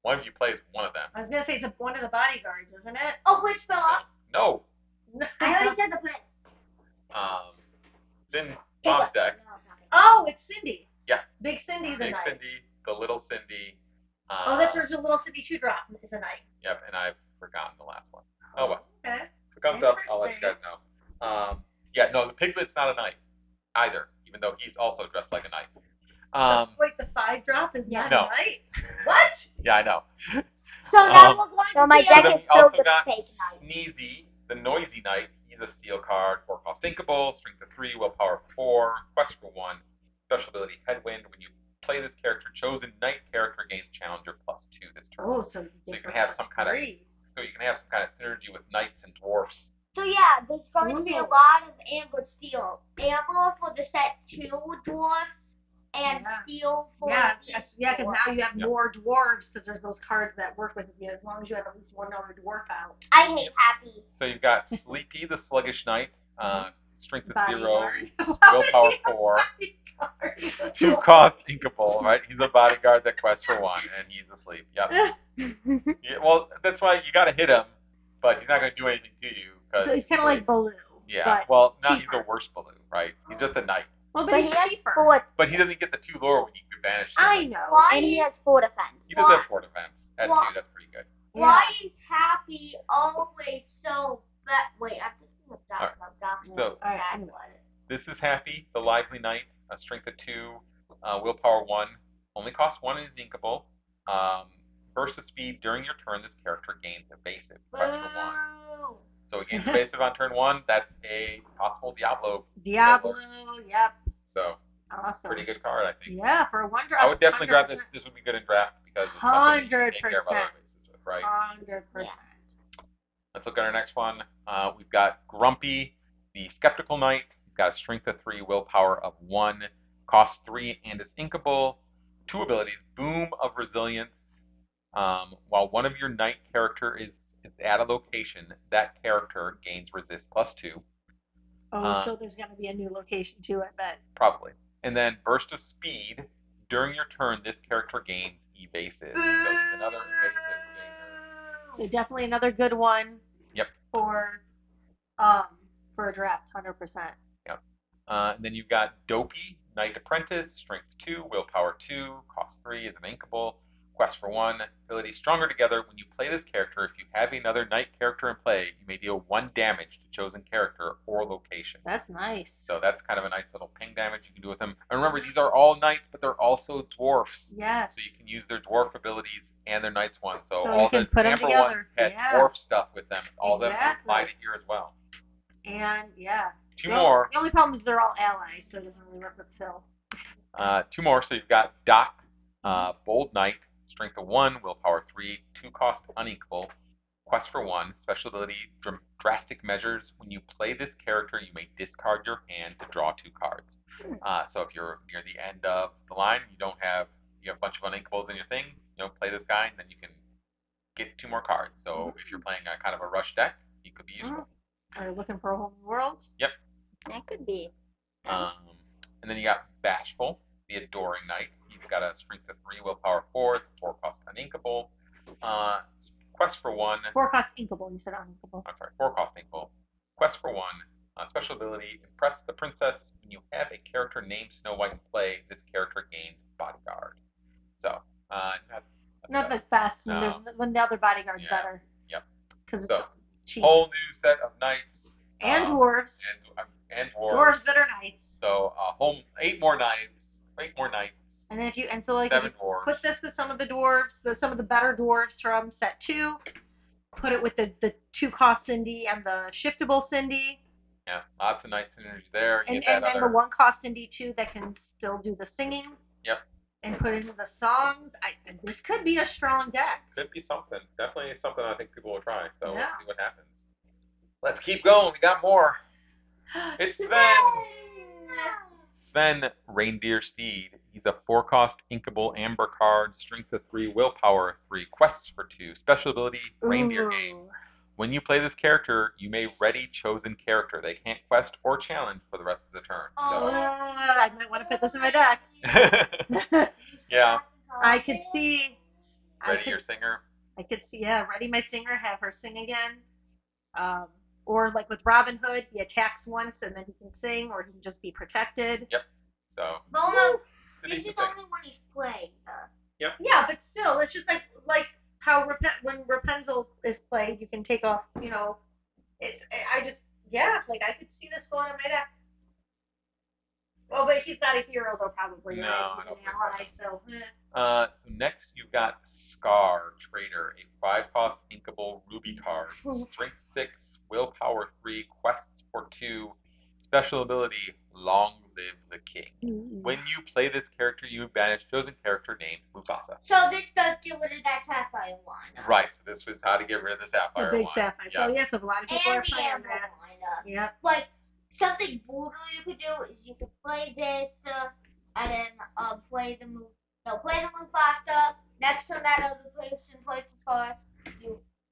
One of you plays one of them. I was gonna say it's one of the bodyguards, isn't it? Oh, which fell off? No. I already said the prince. It's in Mom's deck. Oh, it's Cindy. Yeah. Big Cindy's a Big knight. Cindy, the little Cindy. Oh, that's where the little Cindy 2-drop is a knight. Yep, and I've forgotten the last one. Oh well. Okay. If it comes up, I'll let you guys know. Yeah, no, the Piglet's not a knight either, even though he's also dressed like a knight. Wait, the 5-drop is not No. a knight? What? Yeah, I know. So now we're going to So see then we also got Sneezy, the noisy knight. He's a steel card, 4 cost inkable, strength of 3, willpower 4, quest for 1, special ability Headwind. When you play this character, chosen knight character gains challenger +2 this turn. Oh, so you can have some kind of synergy with knights and dwarfs. So yeah, there's going to be a lot of amber steel. Amber for the set 2 dwarfs and steel for because now you have more dwarves because there's those cards that work with you as long as you have at least one other dwarf out. I hate Happy. So you've got Sleepy, the sluggish knight, strength of Bodyguard. 0, willpower 4, 2 cost inkable, right? He's a bodyguard that quests for 1, and he's asleep. Yep. Yeah, well, that's why you got to hit him, but he's not going to do anything to you. So he's kind of like Baloo. Yeah, well, not he's the worst Baloo, right? He's just a knight. Well, but he's cheaper. But he doesn't get the 2 lore when you can banish him. I know. And he has 4 defense. He does have 4 defense. At 2, that's pretty good. Why is Happy always so bad? Wait, I'm just going to So, this is Happy, the lively knight, a strength of 2, willpower 1, only costs 1 and is inkable. Burst of speed during your turn, this character gains evasive. Quest for 1. So it gains evasive on turn 1. That's a possible Diablo. Yep. So, awesome. Pretty good card, I think. Yeah, for a 1-drop. I would definitely grab this. This would be good in draft because it's something you can take care of other evasives with, right? 100%. Let's look at our next one. We've got Grumpy, the Skeptical Knight. He's got a strength of 3, willpower of 1, costs 3, and is inkable. 2 abilities, Boom of Resilience. While one of your knight character is at a location, that character gains resist +2. Oh, so there's going to be a new location too, I bet. Probably. And then Burst of Speed. During your turn, this character gains evasive. So he's another evasive gainer. So definitely another good one. Yep. For a draft, 100%. Yep. And then you've got Dopey, Knight Apprentice, strength 2, willpower 2, cost 3, is an inkable. Quest for 1, ability Stronger Together. When you play this character, if you have another knight character in play, you may deal 1 damage to chosen character or location. That's nice. So that's kind of a nice little ping damage you can do with them. And remember, these are all knights, but they're also dwarfs. Yes. So you can use their dwarf abilities and their knights one. So you all can the put them amber together. ones had dwarf stuff with them. All of them apply to here as well. And 2 more. The only problem is they're all allies, so it doesn't really work with Phil. 2 more. So you've got Doc, Bold Knight, strength of 1, willpower 3, 2 cost unequal, quest for 1, special ability drastic measures. When you play this character, you may discard your hand to draw 2 cards. So if you're near the end of the line, you have a bunch of uninkable in your thing, play this guy, and then you can get 2 more cards. So if you're playing a kind of a rush deck, he could be useful. Are you looking for a whole new world? Yep. That could be. And then you got Bashful, the Adoring Knight. He's got a strength of 3, willpower 4, 4 cost uninkable. Quest for 1. 4 cost inkable. You said uninkable. I'm sorry, 4 cost inkable. Quest for 1. Special ability, Impress the Princess. When you have a character named Snow White in play, this character gains bodyguard. So, not the best when the other bodyguard's better. Yep. Because it's cheap. Whole new set of knights. And dwarves. And dwarves. Dwarves that are knights. So 8 more knights. 8 more knights. And if you like 7 dwarves. Put this with some of the dwarves, some of the better dwarves from set 2. Put it with the 2 cost Cindy and the shiftable Cindy. Yeah, lots of night synergy there. And then the 1 cost Cindy too that can still do the singing. Yep. And put into the songs. This could be a strong deck. Could be something. Definitely something I think people will try. So let's see what happens. Let's keep going. We got more. It's Sven. Sven, Reindeer Steed. He's a 4-cost inkable amber card, strength of 3, willpower 3, quests for 2, special ability Reindeer Games. When you play this character, you may ready chosen character. They can't quest or challenge for the rest of the turn. I might want to put this in my deck. Yeah. I could see. Ready your singer. I could see, ready my singer, have her sing again. Or like with Robin Hood, he attacks once and then he can sing, or he can just be protected. Yep. So. This is only when he's playing. Yep. Yeah, but still, it's just like how when Rapunzel is played, you can take off. It's I could see this going in my deck. Well, but he's not a hero though, probably. No, right? I don't He's an ally, so. So next you've got Scar Trader, a 5-cost inkable ruby card, strength 6, willpower 3, quests for 2, special ability Long Live the King. When you play this character, you banish chosen character named Mufasa. So this does get rid of that sapphire one. Right. So this was how to get rid of the sapphire the big one. sapphire. Yeah. So yes, a lot of people and are playing that. Yep. Like something brutal you could do is you could play this and then play the Mufasa. Next turn that other person plays the card.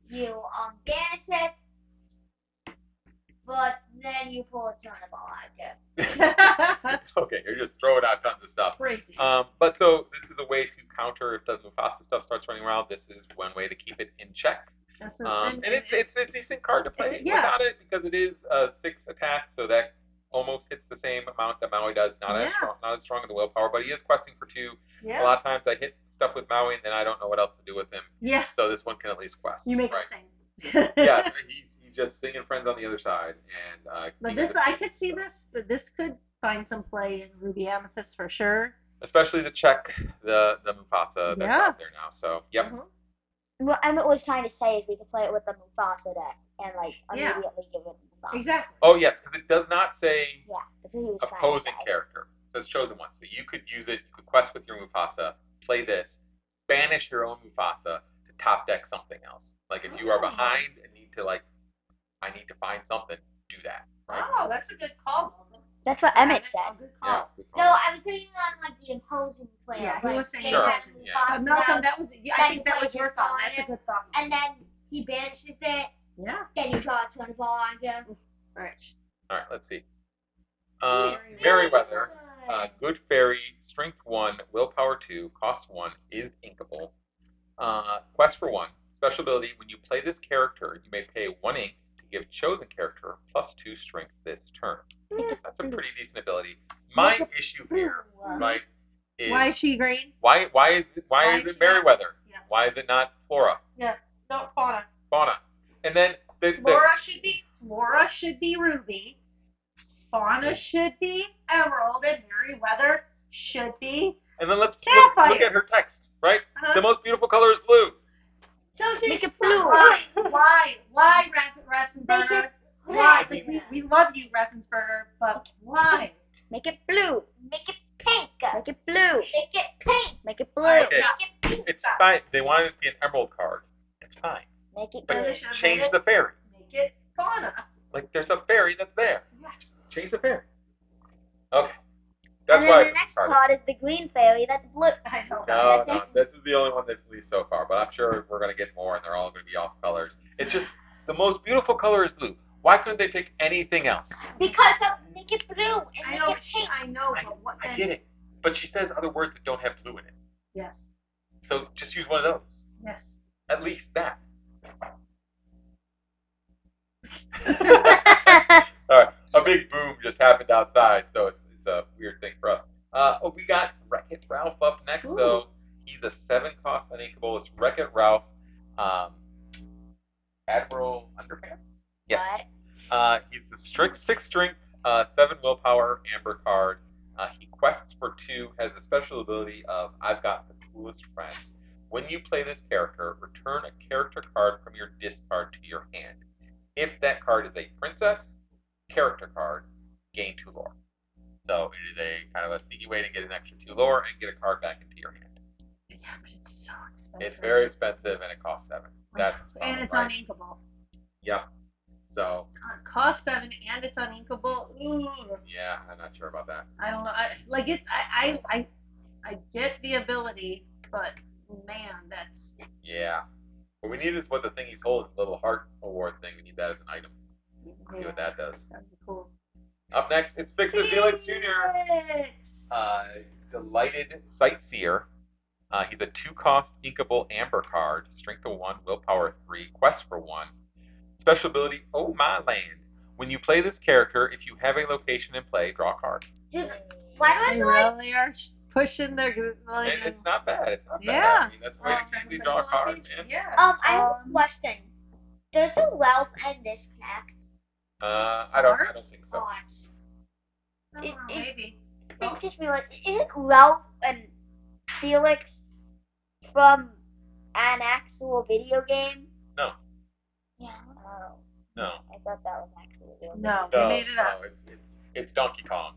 You banish it, but then you pull a tournament idea. Okay, you're just throwing out tons of stuff. Crazy. But so this is a way to counter if the Mufasa stuff starts running around. This is one way to keep it in check. And it's a decent card to play without it because it is a 6 attack, so that almost hits the same amount that Maui does. Not as strong in the willpower, but he is questing for 2. Yeah. A lot of times I hit stuff with Maui and then I don't know what else to do with him. Yeah. So this one can at least quest. You make him sing. Yeah, he's just singing friends on the other side. And but this, I could see this. This could find some play in Ruby Amethyst for sure. Especially to check the Mufasa that's out there now. So, yep. Mm-hmm. What Emmett was trying to say is we could play it with the Mufasa deck and immediately give it Mufasa. Exactly. Oh yes, because it does not say opposing character. It says chosen one. So you could use it. You could quest with your Mufasa, play this, banish your own Mufasa to top deck something else. Like if you are behind and need to I need to find something, do that. Right? Oh, that's a good call, Malcolm. That's what Emmett said. Good call. Yeah, no, I was thinking on the imposing player. Yeah, he was saying imposing. But Malcolm, I think that was your thought. That's a good thought. And then he banishes it. Yeah. Then you draw a ton of ball on you. Right. All right, let's see. Merryweather, good fairy, strength 1, willpower 2, cost 1, is inkable. Quest for 1, special ability, when you play this character, you may pay 1 ink to give chosen character +2 strength this turn. That's a pretty decent ability. My issue here, right, is why is she green? Why is it Merryweather? Yeah. Why is it not Flora? Yeah, no, Fauna. And then Flora should be Ruby. Fauna should be Emerald, and Merryweather should be. And then let's Sapphire. look at her text, right? The most beautiful color is blue. So make it blue. Why, Raffensperger? Why? We love you, Raffensperger, but why? Make it blue. Make it pink. Make it blue. Make it pink. Make it blue. Okay. Make it pink. It's fine. They wanted it to be an emerald card. It's fine. Make it but blue. Change the fairy. Make it Fauna. Like there's a fairy that's there. Yeah. Just change the fairy. Okay. That's why the next card is the green fairy. That's blue. I know. No, this is the only one that's least so far, but I'm sure we're gonna get more, and they're all gonna be off colors. It's just the most beautiful color is blue. Why couldn't they pick anything else? Because make it blue and I make it pink. I know, but what? I get it, but she says other words that don't have blue in it. Yes. So just use one of those. Yes. At least that. All right, a big boom just happened outside, so it's a weird thing for us. We got Wreck-It Ralph up next. Ooh. So he's a 7-cost uninkable. It's Wreck-It Ralph, Admiral Underpants. Yes. He's the strict 6 strength, 7 willpower, amber card. He quests for 2, has a special ability of I've got the coolest friends. When you play this character, return a character card from your discard to your hand. If that card is a princess character card, gain 2 lore. So it is a kind of a sneaky way to get an extra 2 lore and get a card back into your hand. Yeah, but it's so expensive. It's very expensive and it costs 7. That's and it's uninkable. Yep. So It costs 7 and it's uninkable. Ooh. yeah, I'm not sure about that. I don't know. I get the ability, but man, that's. Yeah. What we need is what the thing he's holding, the little heart award thing. We need that as an item. See what that does. That'd be cool. Up next, it's Fix It Felix Jr. Delighted Sightseer. He's a 2-cost inkable amber card, strength of 1, willpower 3, quest for 1. Special ability, Oh My Land. When you play this character, if you have a location in play, draw a card. Why do I They feel like really are pushing their. Like, It's not bad. It's not Yeah. bad. I mean, that's the way to easily draw a special card, location, man. Yeah. I have a question. Does the Whelp and this connect? I don't think so. Cards. Maybe. I just realized, isn't Ralph and Felix from an actual video game? No. Yeah. Oh. No. I thought that was actually real. No, they made it up. No, it's Donkey Kong,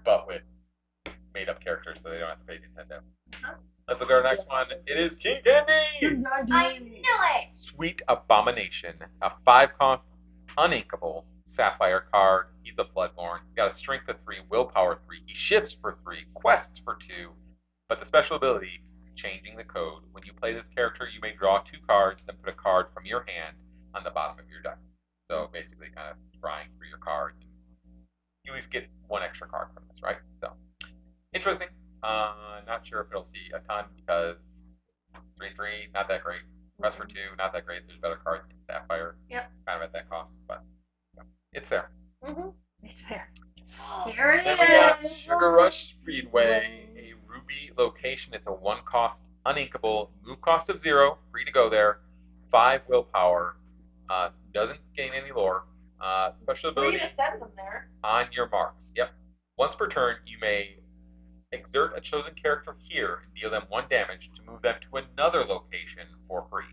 but with made up characters, so they don't have to pay Nintendo. Let's look at our next one. It is King Candy. I knew it. Sweet Abomination, a 5-cost uninkable sapphire card. He's a Bloodborne. He's got a strength of 3, willpower 3. He shifts for 3, quests for 2. But the special ability, changing the code. When you play this character, you may draw 2 cards, then put a card from your hand on the bottom of your deck. So basically, kind of trying for your cards. You at least get 1 extra card from this, right? So interesting. Not sure if it'll see a ton because 3/3, not that great. Quest for 2, not that great. There's better cards in Sapphire. Yep. Kind of at that cost, but it's there. It's there. Here it Then we got is. Sugar Rush Speedway, a Ruby location. It's a 1-cost uninkable, move cost of 0, free to go there. 5 willpower. Doesn't gain any lore. Special ability. Free to send them there. On your marks. Yep. Once per turn, you may exert a chosen character here and deal them 1 damage to move them to another location for free.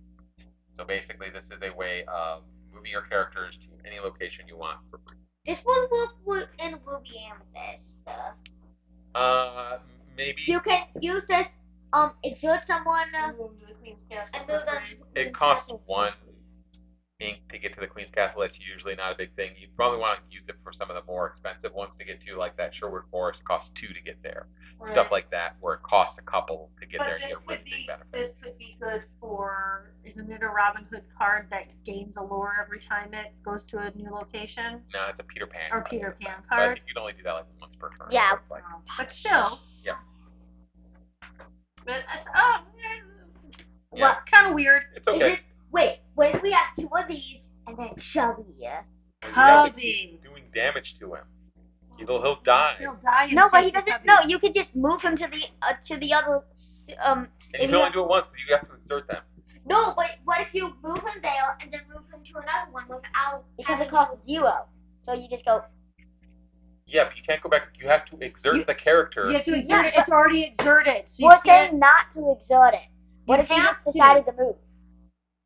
So basically, this is a way of moving your characters to any location you want for free. This one work in Ruby Amethyst. Maybe. You can use this, exert someone, And move to the Queen's Castle. and move them to the Queen's It costs Castle. 1 ink to get to the Queen's Castle. That's usually not a big thing. You probably want to use it for some of the more expensive ones to get to, like that Sherwood Forest costs 2 to get there. Right. Stuff like that, where it costs a couple to get But there and this you get really could big be benefits. this could be good for. Isn't it a Robin Hood card that gains a lore every time it goes to a new location? No, it's a Peter Pan Or card. Peter Pan But I card. think you'd only do that like once per turn. Yeah. So it's like, But still. Yeah. But Yeah. Well, kind of weird. it's okay. Wait, what if we have 2 of these and then Chubby? You have to Cubby. keep doing damage to him. He'll die. He'll die. No, but he in doesn't. Cubby. No, you can just move him to the other. And you can only do it once because you have to exert them. No, but what if you move him there and then move him to another one without? Because it costs 0. So you just go. Yeah, but you can't go back. You have to exert the character. You have to exert Yeah, it. It's already exerted. So you We're can't. saying not to exert it. What if he have just decided to move?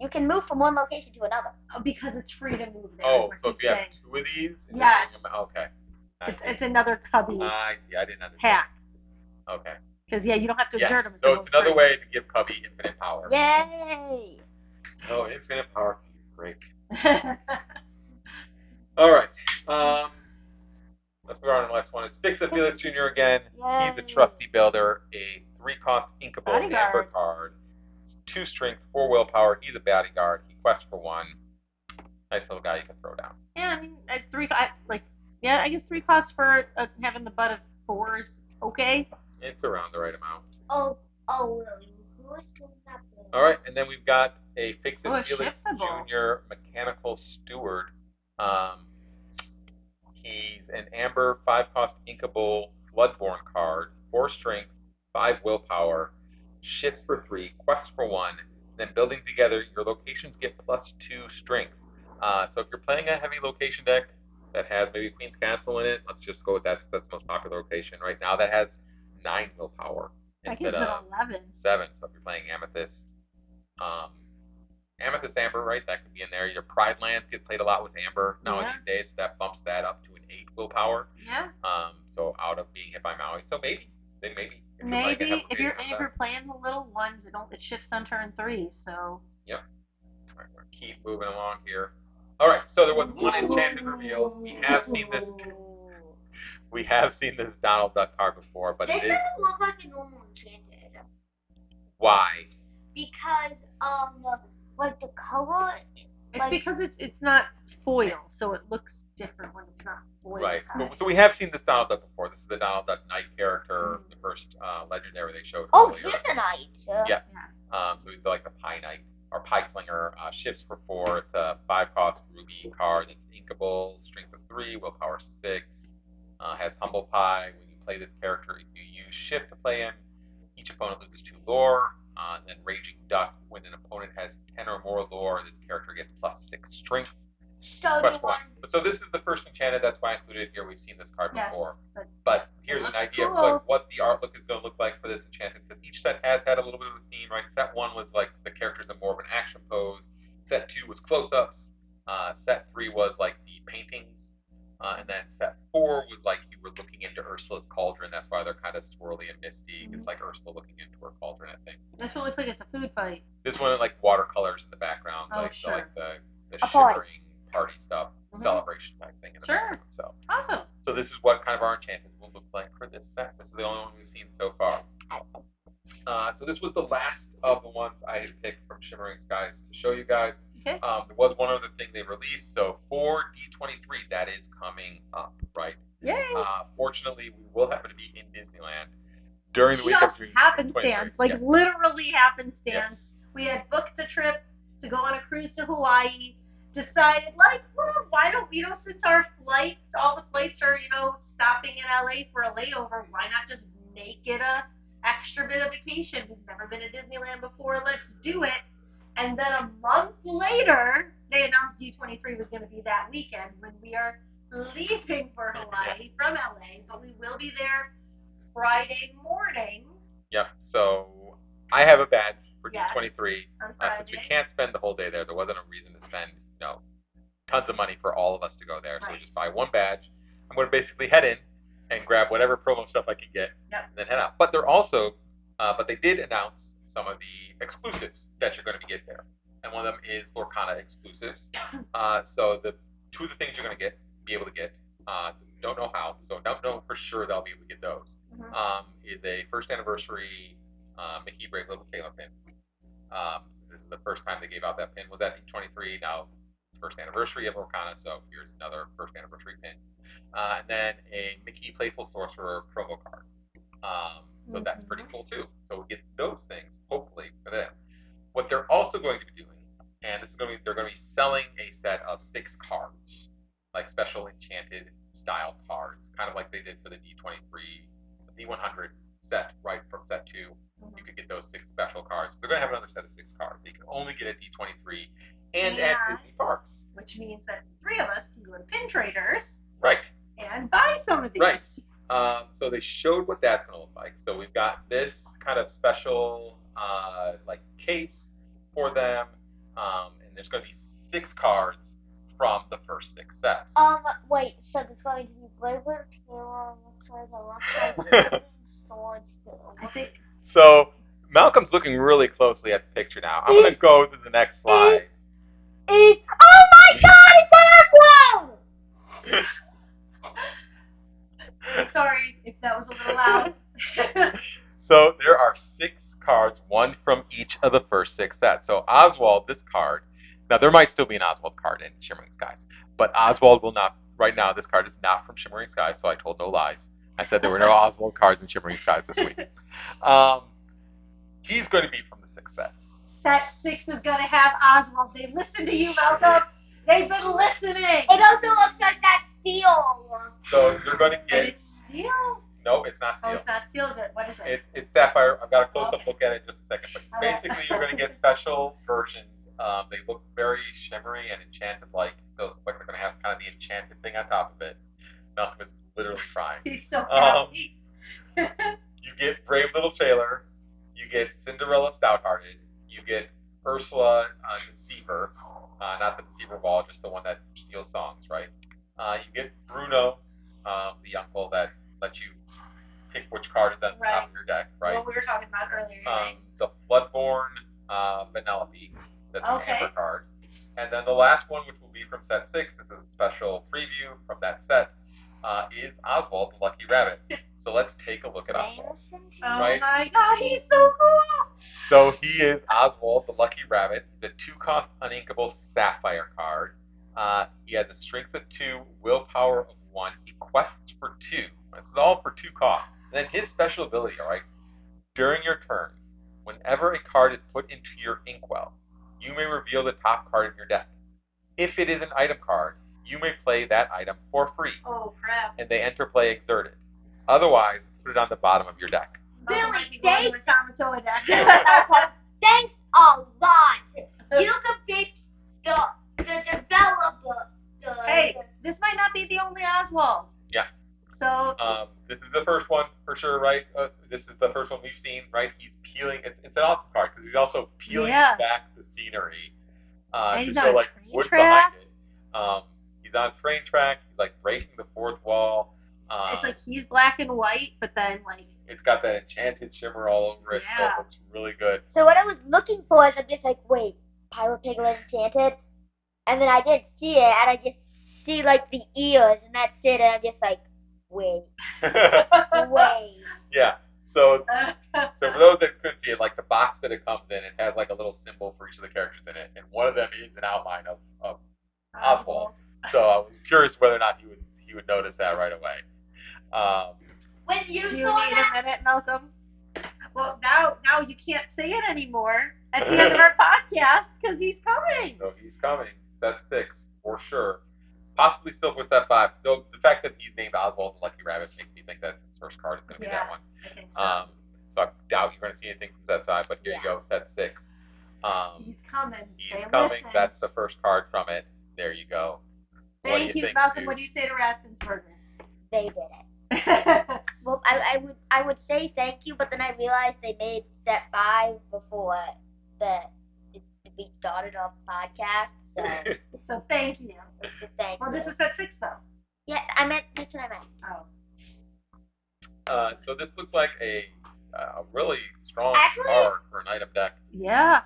You can move from one location to another. Because it's free to move there. Oh, is so what if he's you have saying. 2 of these? and Yes. you're doing them- Okay. I see. It's another Cubby I didn't understand. hack. Okay. Because you don't have to exert Yes. them. So it's another way to give Cubby infinite power. Yay! Oh, infinite power. Great. way. All right. Let's move on to the next one. It's Fix It Felix Jr. again. Yay. He's a trusty builder, a 3-cost inkable Bodyguard. amber card. 2 strength, 4 willpower. He's a bodyguard. He quests for 1. Nice little guy you can throw down. Yeah, I mean, I guess 3 costs for having the butt of 4 is okay. It's around the right amount. Oh, really? Who's doing that? All right, and then we've got a Fix It Oh, a Felix shiftable. Jr. Mechanical Steward. He's an amber 5-cost inkable Bloodborne card, 4 strength, 5 willpower, shifts for 3, quests for 1. Then building together, your locations get +2 strength. So if you're playing a heavy location deck that has maybe Queen's Castle in it, let's just go with that since that's the most popular location right now. That has 9 willpower That instead gives it of 11. 7. So if you're playing Amethyst, Amethyst Amber, right? That could be in there. Your Pride Lands get played a lot with Amber now Yeah. these days, so that bumps that up to an 8 willpower. Yeah. So out of being hit by Maui. So maybe. Maybe if you're playing the little ones, it shifts on turn 3. So. Yep. All right, we're gonna keep moving along here. All right, so there was one enchanted revealed. We have seen this. We have seen this Donald Duck card before, but This it is. doesn't look like a normal enchanted. Why? Because like the color. It's because it's not foil, so it looks different when it's not foil. Right. So we have seen this Donald Duck before. This is the Donald Duck Knight character, the first legendary they showed Oh, earlier. he's a knight. Yeah. So he's like the Pie Knight or Pie Slinger. Shifts for 4. It's a 5-cost ruby card that's inkable, strength of 3, willpower 6. Has Humble Pie. When you play this character, if you use Shift to play him, each opponent loses 2 lore. Then Raging Duck. When an opponent has 10 or more lore, this character gets plus 6 strength. So Quest one. So this is the first enchanted. That's why I included it here. We've seen this card before. But here's an idea of like what the artwork is going to look like for this enchanted. Because each set has had a little bit of a theme, right? Set 1 was like the characters in more of an action pose. Set 2 was close-ups. Set 3 was like the paintings. And then set 4 was like you were looking into Ursula's cauldron. That's why they're kind of swirly and misty. It's like Ursula looking into her cauldron, I think. This one looks like it's a food fight. This one like watercolors in the background, Oh, like sure. like the shimmering party stuff, celebration type thing. In the background. So awesome. So this is what kind of our enchantments will look like for this set. This is the only one we've seen so far. So this was the last of the ones I had picked from Shimmering Skies to show you guys. Okay. There was one other thing they released. So for D23, that is coming up, right? Yay. Fortunately, we will happen to be in Disneyland during the week of Just happenstance, like literally happenstance. Yes. We had booked a trip to go on a cruise to Hawaii. Decided, like, well, why don't since our flights, all the flights are, stopping in LA for a layover, why not just make it a extra bit of vacation? We've never been to Disneyland before, let's do it. And then a month later, they announced D23 was going to be that weekend when we are leaving for Hawaii from LA, but we will be there Friday morning. Yep. So I have a badge for D23. On Friday. Since we can't spend the whole day there wasn't a reason to spend tons of money for all of us to go there. So we just buy one badge. I'm going to basically head in and grab whatever promo stuff I can get, and then head out. But they're also, but they did announce some of the exclusives that you're going to get there, and one of them is Lorcana exclusives. So the 2 of the things you're going to be able to get, don't know how, so don't know for sure they'll be able to get those. Is a first anniversary Mickey Brave Little Kayla pin. So this is the first time they gave out that pin. Was at D23. Now it's first anniversary of Lorcana, so here's another first anniversary pin. And then a Mickey Playful Sorcerer promo card. So that's pretty cool too. So we'll get those things hopefully for them. What they're also going to be doing, and this is going to be, they're going to be selling a set of 6 cards, like special enchanted style cards, kind of like they did for the D23, the D100 set, right from set 2. You could get those 6 special cards. They're going to have another set of 6 cards. You can only get at D23 and at Disney parks. Which means that 3 of us can go to Pin Traders. Right. And buy some of these. Right. So they showed what that's going to look like. So we've got this kind of special like case for them, and there's going to be 6 cards from the first 6 sets. Wait. So there's going to be Blaber, Taylor, looks like swords too. I think. So Malcolm's looking really closely at the picture now. I'm going to go to the next slide. Oh my God, Oswald! Sorry if that was a little loud. So there are 6 cards, 1 from each of the first 6 sets. So Oswald, this card, now there might still be an Oswald card in Shimmering Skies, but Oswald will not, right now this card is not from Shimmering Skies, so I told no lies. I said there were no Oswald cards in Shimmering Skies this week. He's going to be from the 6th set. Set 6 is going to have Oswald. They listened to you, Malcolm. They've been listening. It also looks like that steel. So you're going to get... And it's steel? No, it's not steel. Oh, it's not steel, is it? What is it? It's sapphire. I've got a close-up look at it in just a second. But basically, you're going to get special versions. They look very shimmery and enchanted-like. So it's like they're going to have kind of the enchanted thing on top of it. Malcolm is literally crying. He's so happy. You get Brave Little Taylor. You get Cinderella Stouthearted. You get Ursula Deceiver. Not the Deceiver Ball, just the one that steals songs, right? You get Bruno, the uncle that lets you pick which card is on the top of your deck, right? What we were talking about earlier. The Floodborn Penelope, that's an amber card. And then the last one, which will be from set 6, this is a special preview from that set, is Oswald the Lucky Rabbit. So let's take a look at Oswald. Oh Right? my god, he's so cool! So he is Oswald the Lucky Rabbit, the 2-cost uninkable Sapphire card. He has a strength of 2, willpower of 1. He quests for 2. This is all for 2 costs. And then his special ability, alright? During your turn, whenever a card is put into your inkwell, you may reveal the top card of your deck. If it is an item card, you may play that item for free. Oh crap. And they enter play exerted. Otherwise, put it on the bottom of your deck. Really? Thanks. Thanks a lot. You convinced the developer. Hey, this might not be the only Oswald. Yeah. So This is the first one for sure, right? This is the first one we've seen, right? He's peeling. It's an awesome card because he's also peeling back the scenery and to he's show on like train what's track. behind it. He's on train track. He's like breaking the fourth wall. It's like he's black and white, but then like it's got that enchanted shimmer all over it, so it looks really good. So what I was looking for is I'm just like, wait, Pirate Piglet Enchanted? And then I didn't see it, and I just see like the ears, and that's it, and I'm just like, wait. Yeah. So for those that couldn't see it, like the box that it comes in, it has like a little symbol for each of the characters in it, and one of them is an outline of Oswald. So I was curious whether or not he would notice that right away. When you Do you saw need that, a minute, Malcolm? Well, now you can't say it anymore at the end of our podcast because he's coming. So he's coming. Set 6 for sure. Possibly still for set 5. Though the fact that he's named Oswald the Lucky Rabbit makes me think that his first card is going to be that one. I think so. So I doubt you're going to see anything from set 5, but here you go, set 6. He's coming. He's They coming. listened. That's the first card from it. There you go. Thank you, Malcolm. What do you say to Rathbensberger? they did it. Well, I would say thank you, but then I realized they made set 5 before we started our podcast, so So thank you. thank Well, you. this is set 6 though. Yeah, that's what I meant. Oh. So this looks like a really strong Actually- card for an item deck. Yeah.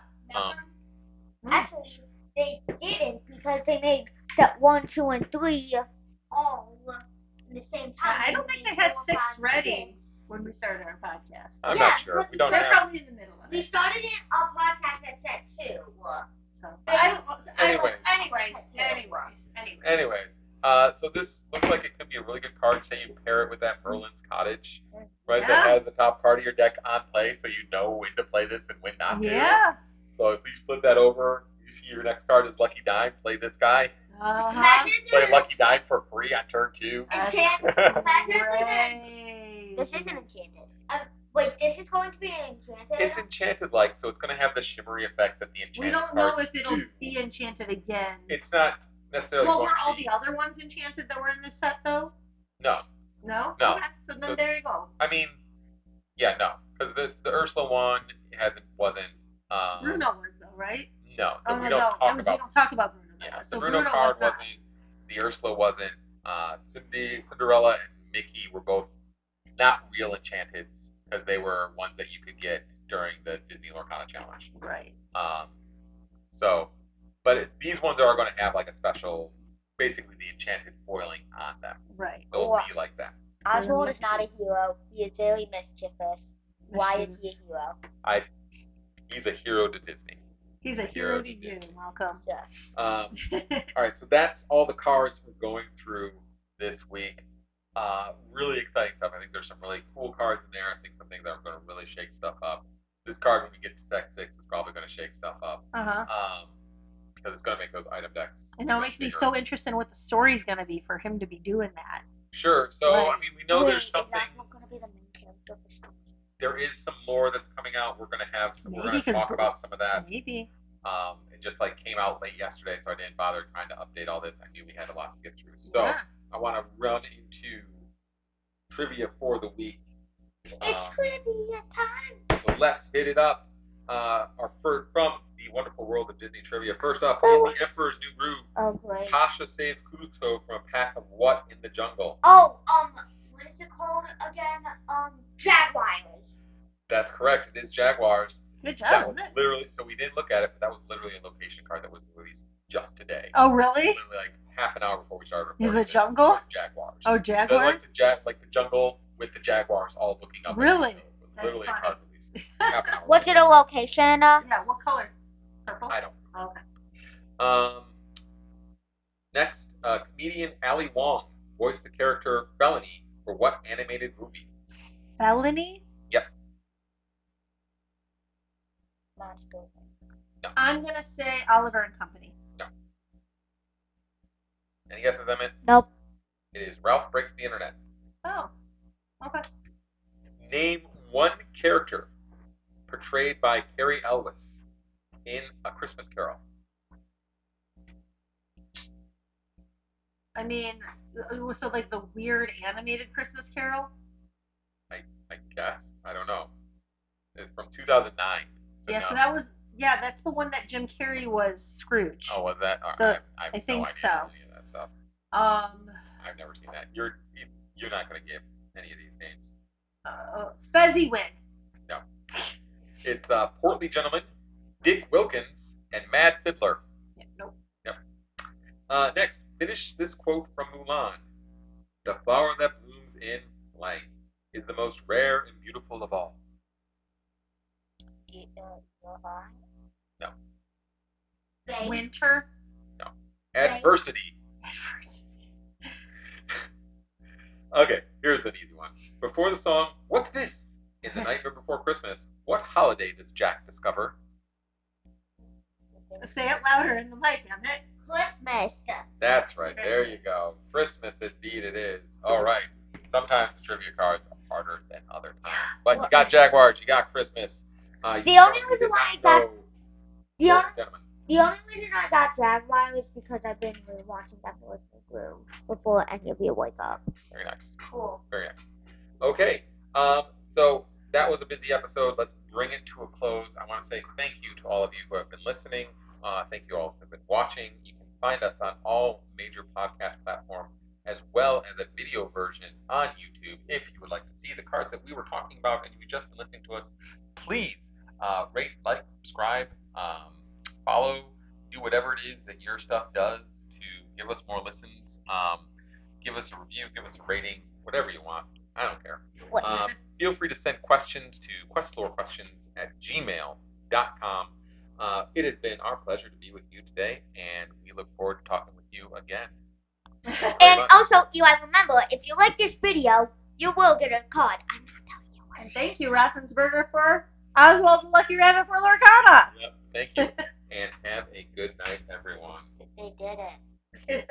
Actually, they didn't because they made set 1, 2, and 3 all in the same time. I don't think they had 6 ready when we started our podcast. I'm Yeah, not sure. but We don't They're have. probably in the middle of We it. started our podcast at set 2. So, Anyways. Anyways, so this looks like it could be a really good card. Say you pair it with that Merlin's Cottage, right? Yeah. That has the top card of your deck on play, so you know when to play this and when not to. Yeah. So if you flip that over, you see your next card is Lucky Dime. Play this guy. Uh-huh. Imagine Play Lucky Dime for free on turn 2. This isn't enchanted. Wait, this is going to be enchanted? It's enchanted like, so it's going to have the shimmery effect that the enchanted We don't know cards if it'll do. be enchanted again. It's not necessarily Well, going were to all be. the other ones enchanted that were in this set though? No. No? No. Okay. So then So- there you go. I mean, yeah, no. Because the Ursula one wasn't. Bruno was though, right? No. Oh we no, don't no. talk We about. don't talk about Bruno. Yeah, So the Bruno was card not. wasn't. The Ursula wasn't. Cinderella, and Mickey were both not real enchanteds because they were ones that you could get during the Disney Lorcana Challenge. Right. But these ones are going to have like a special, basically the enchanted foiling on them. Right. They'll Wow. be like that. Oswald is not a hero. He is very mischievous. Why is he a hero? He's a hero to Disney. He's a hero to you, Malcolm. Yes. All right, so that's all the cards we're going through this week. Really exciting stuff. I think there's some really cool cards in there. I think some things that are going to really shake stuff up. This card, when we get to Set 6, is probably going to shake stuff up. Uh-huh. Because it's going to make those item decks. And that makes me bigger. so interested in what the story's going to be for him to be doing that. Sure. So, Right. I mean, we know there's something. Is Oswald going to be the main character of the story? There is some lore that's coming out. We're going to have some. We're Maybe, going to 'cause talk about some of that. Maybe. It just like came out late yesterday, so I didn't bother trying to update all this. I knew we had a lot to get through. So Yeah. I want to run into trivia for the week. It's trivia time. So let's hit it up. From the wonderful world of Disney trivia. First up, in the Emperor's New Groove, Oh, great. Tasha saved Cusco from a pack of what in the jungle? Oh, what is it called again? Jaguars. That's correct. It is Jaguars. Good That job, was isn't it? literally, so we didn't look at it, but that was literally a location card that was released just today. Oh, really? Literally like half an hour before we started recording. He's a this jungle? was Jaguars. Oh, Jaguars? Like the jungle with the Jaguars all looking up. Really? At each other. It was That's literally funny. a card release. Half an hour. Was it a location? Yeah, what color? Purple? I don't. Okay. Next, comedian Ali Wong voiced the character Felony for what animated movie? Felony? Yep. Monster. No. I'm going to say Oliver and Company. No. Any guesses, Emmett? Nope. It is Ralph Breaks the Internet. Oh, okay. Name one character portrayed by Carrie Elwes in A Christmas Carol. I mean, so like the weird animated Christmas Carol? I guess. I don't know. It's from 2009. Yeah, so that was, that's the one that Jim Carrey was Scrooge. Oh, was that? I have think no idea so. any of that stuff. I've never seen that. You're not going to get any of these names. Fezziwig. No. It's Portly Gentleman, Dick Wilkins, and Mad Fiddler. Yeah, nope. Yep. Next, finish this quote from Mulan. The flower that blooms in blank is the most rare and beautiful of all. No. Winter. No. Adversity. Okay, here's an easy one. Before the song, "What's This?" in The Nightmare Before Christmas, what holiday does Jack discover? Say it louder in the mic, Emmett. Christmas. That's right. There you go. Christmas, indeed it is. All right. Sometimes the trivia cards are harder than other times. But you got Jaguars. You got Christmas. The only reason why I got the only reason I got Jaguar is because I've been rewatching Devil's Groove before any of you wake up. Very nice. Cool. Very nice. Okay. So that was a busy episode. Let's bring it to a close. I want to say thank you to all of you who have been listening. Thank you all who have been watching. You can find us on all major podcast platforms, as well as a video version on YouTube. If you would like to see the cards that we were talking about and you've just been listening to us, please rate, like, subscribe, follow, do whatever it is that your stuff does to give us more listens. Give us a review, give us a rating, whatever you want. I don't care. Feel free to send questions to questlorequestions@gmail.com. It has been our pleasure to be with you today, and we look forward to talking with you again. And also, Eli, remember, if you like this video, you will get a card. I'm not telling you what. And thank you, Rathensberger, for Oswald and Lucky Rabbit for Lorcana. Yep, thank you. And have a good night, everyone. They did it.